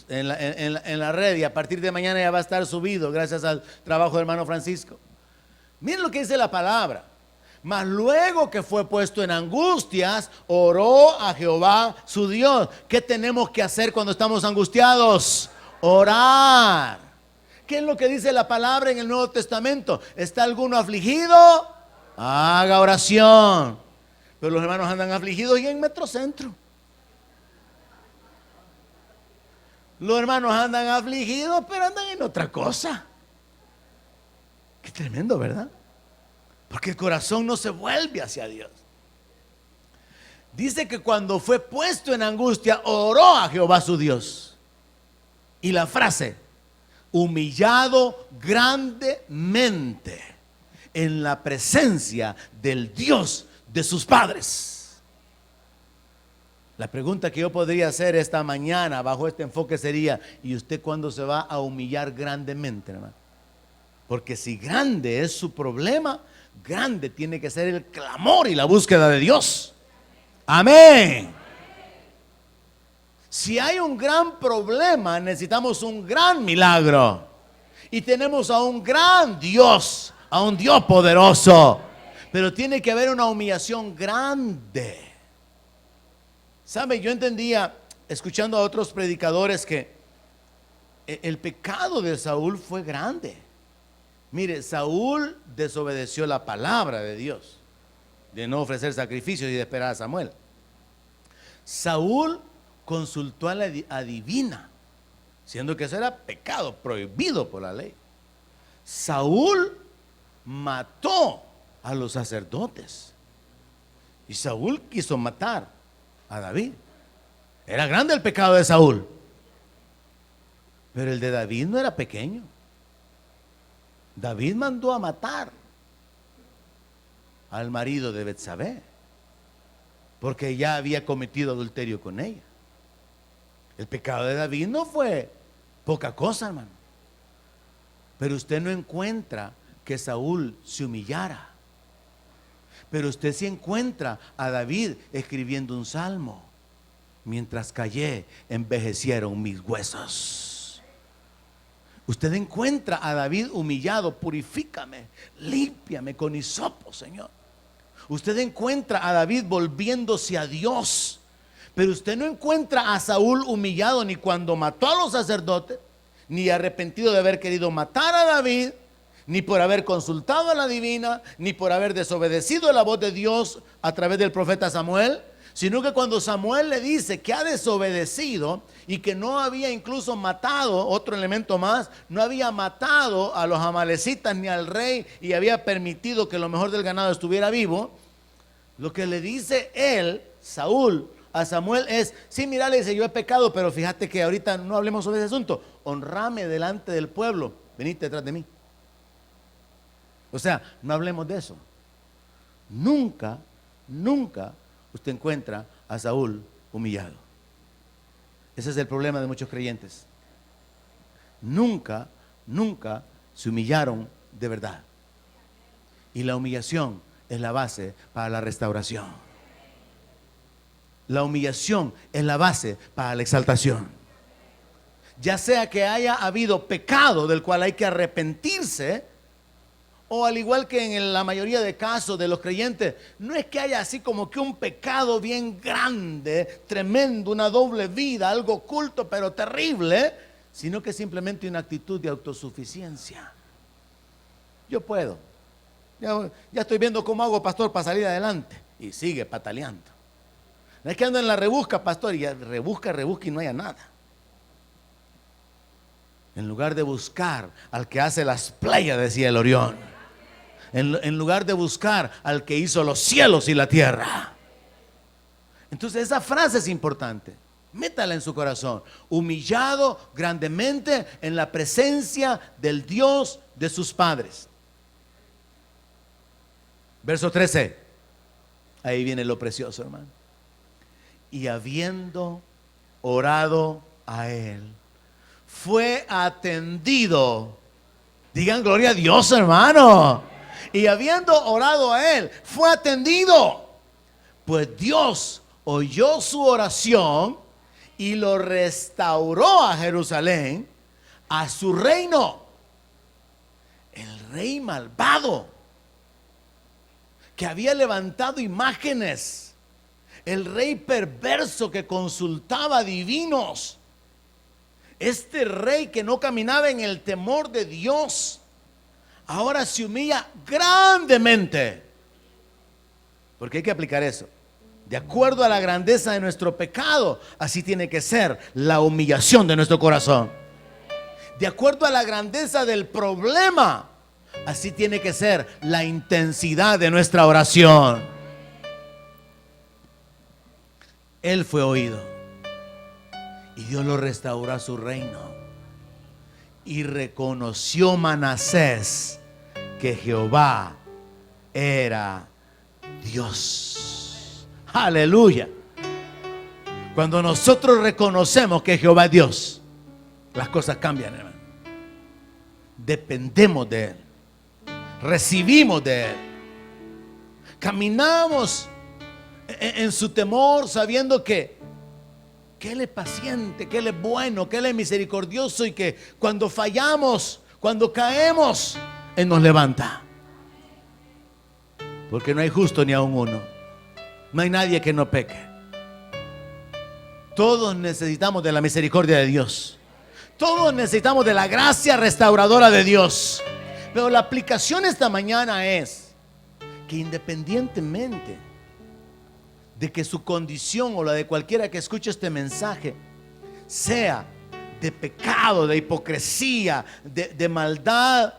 en la red, y a partir de mañana ya va a estar subido gracias al trabajo del hermano Francisco. Miren lo que dice la palabra: mas luego que fue puesto en angustias, oró a Jehová su Dios. ¿Qué tenemos que hacer cuando estamos angustiados? Orar. ¿Qué es lo que dice la palabra en el Nuevo Testamento? ¿Está alguno afligido? Haga oración. Pero los hermanos andan afligidos y en Metrocentro. Los hermanos andan afligidos, pero andan en otra cosa. Qué tremendo, ¿verdad? Porque el corazón no se vuelve hacia Dios. Dice que cuando fue puesto en angustia, oró a Jehová su Dios. Y la frase, humillado grandemente en la presencia del Dios de sus padres. La pregunta que yo podría hacer esta mañana bajo este enfoque sería: ¿y usted cuándo se va a humillar grandemente, hermano? Porque si grande es su problema, grande tiene que ser el clamor y la búsqueda de Dios. Amén. Si hay un gran problema, necesitamos un gran milagro. Y tenemos a un gran Dios, a un Dios poderoso. Pero tiene que haber una humillación grande. ¿Sabe? Yo entendía, escuchando a otros predicadores, que el pecado de Saúl fue grande. Mire, Saúl desobedeció la palabra de Dios, de no ofrecer sacrificios y de esperar a Samuel. Saúl consultó a la adivina, siendo que eso era pecado, prohibido por la ley. Saúl mató a los sacerdotes. Y Saúl quiso matar a David. Era grande el pecado de Saúl, pero el de David no era pequeño. David mandó a matar al marido de Betsabé, porque ya había cometido adulterio con ella. El pecado de David no fue poca cosa, hermano. Pero usted no encuentra que Saúl se humillara. Pero usted sí encuentra a David escribiendo un salmo: mientras callé, envejecieron mis huesos. Usted encuentra a David humillado: purifícame, límpiame con hisopo, Señor. Usted encuentra a David volviéndose a Dios. Pero usted no encuentra a Saúl humillado ni cuando mató a los sacerdotes, ni arrepentido de haber querido matar a David, ni por haber consultado a la divina, ni por haber desobedecido la voz de Dios a través del profeta Samuel. Sino que cuando Samuel le dice que ha desobedecido y que no había incluso matado, otro elemento más, no había matado a los amalecitas ni al rey y había permitido que lo mejor del ganado estuviera vivo, lo que le dice él, Saúl, a Samuel es: sí, mira, le dice, yo he pecado, pero fíjate que ahorita no hablemos sobre ese asunto. Honrame delante del pueblo, venite detrás de mí. O sea, no hablemos de eso. Nunca usted encuentra a Saúl humillado. Ese es el problema de muchos creyentes. Nunca se humillaron de verdad. Y la humillación es la base para la restauración. La humillación es la base para la exaltación. Ya sea que haya habido pecado del cual hay que arrepentirse, o al igual que en la mayoría de casos de los creyentes, no es que haya así como que un pecado bien grande, tremendo, una doble vida, algo oculto pero terrible, sino que simplemente una actitud de autosuficiencia. Yo puedo, ya estoy viendo cómo hago, pastor, para salir adelante. Y sigue pataleando. No es que ando en la rebusca, pastor, y ya rebusca y no haya nada. En lugar de buscar al que hace las playas, decía el Orión. En lugar de buscar al que hizo los cielos y la tierra. Entonces esa frase es importante. Métala en su corazón: humillado grandemente en la presencia del Dios de sus padres. Verso 13. Ahí viene lo precioso, hermano. Y habiendo orado a él, fue atendido. Digan gloria a Dios, hermano. Y habiendo orado a él, fue atendido. Pues Dios oyó su oración y lo restauró a Jerusalén, a su reino. El rey malvado, que había levantado imágenes, el rey perverso que consultaba a divinos, este rey que no caminaba en el temor de Dios, ahora se humilla grandemente. Porque hay que aplicar eso. De acuerdo a la grandeza de nuestro pecado, así tiene que ser la humillación de nuestro corazón. De acuerdo a la grandeza del problema, Así tiene que ser la intensidad de nuestra oración. Él fue oído y Dios lo restauró a su reino. Y reconoció Manasés que Jehová era Dios. Aleluya. Cuando nosotros reconocemos que Jehová es Dios, las cosas cambian, hermano. Dependemos de Él, recibimos de Él, caminamos en su temor, sabiendo que Él es paciente, que Él es bueno, que Él es misericordioso, y que cuando fallamos, cuando caemos, Él nos levanta. Porque no hay justo ni aun uno, no hay nadie que no peque. Todos necesitamos de la misericordia de Dios. Todos necesitamos de la gracia restauradora de Dios. Pero la aplicación esta mañana es que independientemente de que su condición o la de cualquiera que escuche este mensaje sea de pecado, de hipocresía, de maldad,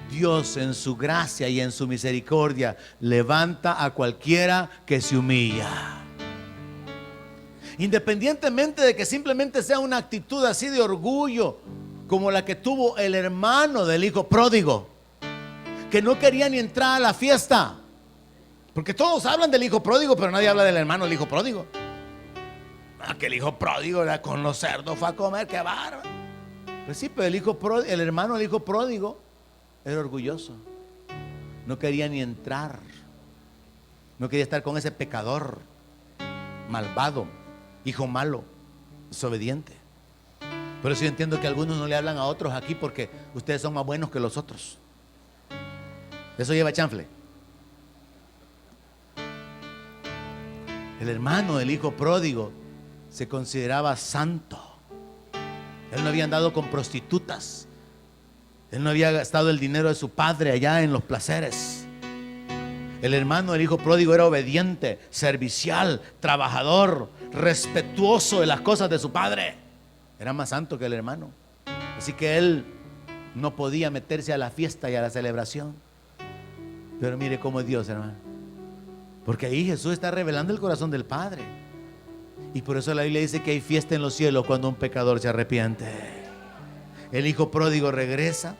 Dios en su gracia y en su misericordia levanta a cualquiera que se humilla. Independientemente de que simplemente sea una actitud así de orgullo, como la que tuvo el hermano del hijo pródigo, que no quería ni entrar a la fiesta. Porque todos hablan del hijo pródigo, pero nadie habla del hermano del hijo pródigo. Que el hijo pródigo era con los cerdos, fue a comer, qué bárbaro. Pues sí, pero el hermano del hijo pródigo era orgulloso. No quería ni entrar. No quería estar con ese pecador malvado, hijo malo, desobediente. Por eso yo entiendo que algunos no le hablan a otros aquí, porque ustedes son más buenos que los otros. Eso lleva chanfle. El hermano del hijo pródigo se consideraba santo. Él no había andado con prostitutas. Él no había gastado el dinero de su padre allá en los placeres. El hermano del hijo pródigo era obediente, servicial, trabajador, respetuoso de las cosas de su padre. Era más santo que el hermano. Así que él no podía meterse a la fiesta y a la celebración. Pero mire cómo es Dios, hermano. Porque ahí Jesús está revelando el corazón del Padre. Y por eso la Biblia dice que hay fiesta en los cielos cuando un pecador se arrepiente. El hijo pródigo regresa,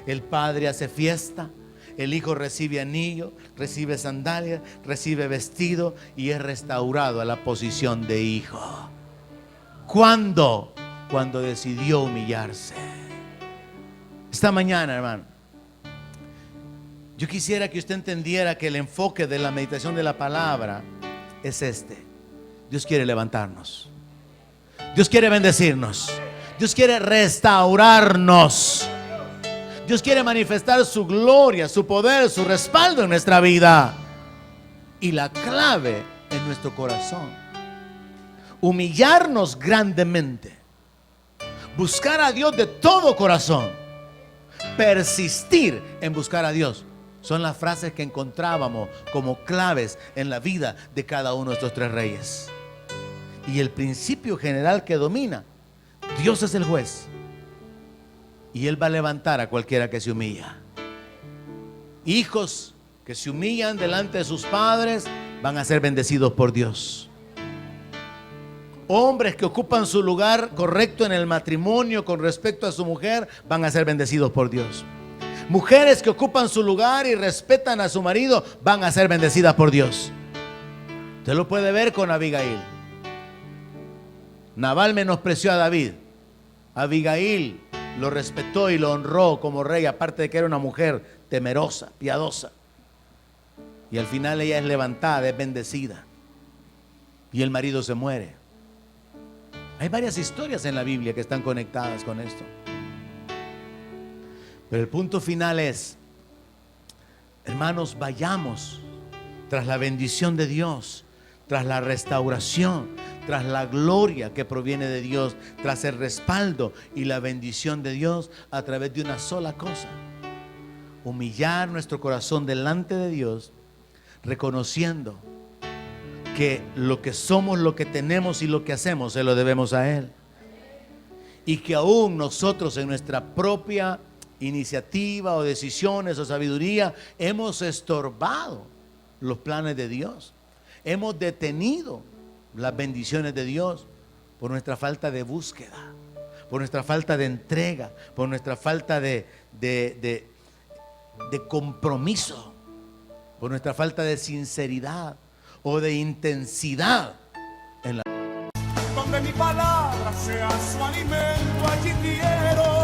el padre hace fiesta, el hijo recibe anillo, recibe sandalias, recibe vestido y es restaurado a la posición de hijo. ¿Cuándo? Cuando decidió humillarse. Esta mañana, hermano, yo quisiera que usted entendiera que el enfoque de la meditación de la palabra es este. Dios quiere levantarnos. Dios quiere bendecirnos. Dios quiere restaurarnos. Dios quiere manifestar su gloria, su poder, su respaldo en nuestra vida. Y la clave en nuestro corazón. Humillarnos grandemente. Buscar a Dios de todo corazón. Persistir en buscar a Dios. Son las frases que encontrábamos como claves en la vida de cada uno de estos tres reyes. Y el principio general que domina: Dios es el juez y Él va a levantar a cualquiera que se humilla. Hijos que se humillan delante de sus padres van a ser bendecidos por Dios. Hombres que ocupan su lugar correcto en el matrimonio con respecto a su mujer van a ser bendecidos por Dios. Mujeres que ocupan su lugar y respetan a su marido van a ser bendecidas por Dios. Usted lo puede ver con Abigail. Nabal menospreció a David. Abigail lo respetó y lo honró como rey, aparte de que era una mujer temerosa, piadosa. Y al final ella es levantada, es bendecida. Y el marido se muere. Hay varias historias en la Biblia que están conectadas con esto. Pero el punto final es, hermanos, vayamos tras la bendición de Dios, tras la restauración, tras la gloria que proviene de Dios, tras el respaldo y la bendición de Dios a través de una sola cosa: humillar nuestro corazón delante de Dios, reconociendo que lo que somos, lo que tenemos y lo que hacemos se lo debemos a Él. Y que aún nosotros en nuestra propia iniciativa o decisiones o sabiduría, hemos estorbado los planes de Dios. Hemos detenido las bendiciones de Dios por nuestra falta de búsqueda, por nuestra falta de entrega, por nuestra falta de compromiso, por nuestra falta de sinceridad o de intensidad en la... Donde mi palabra sea su alimento, allí quiero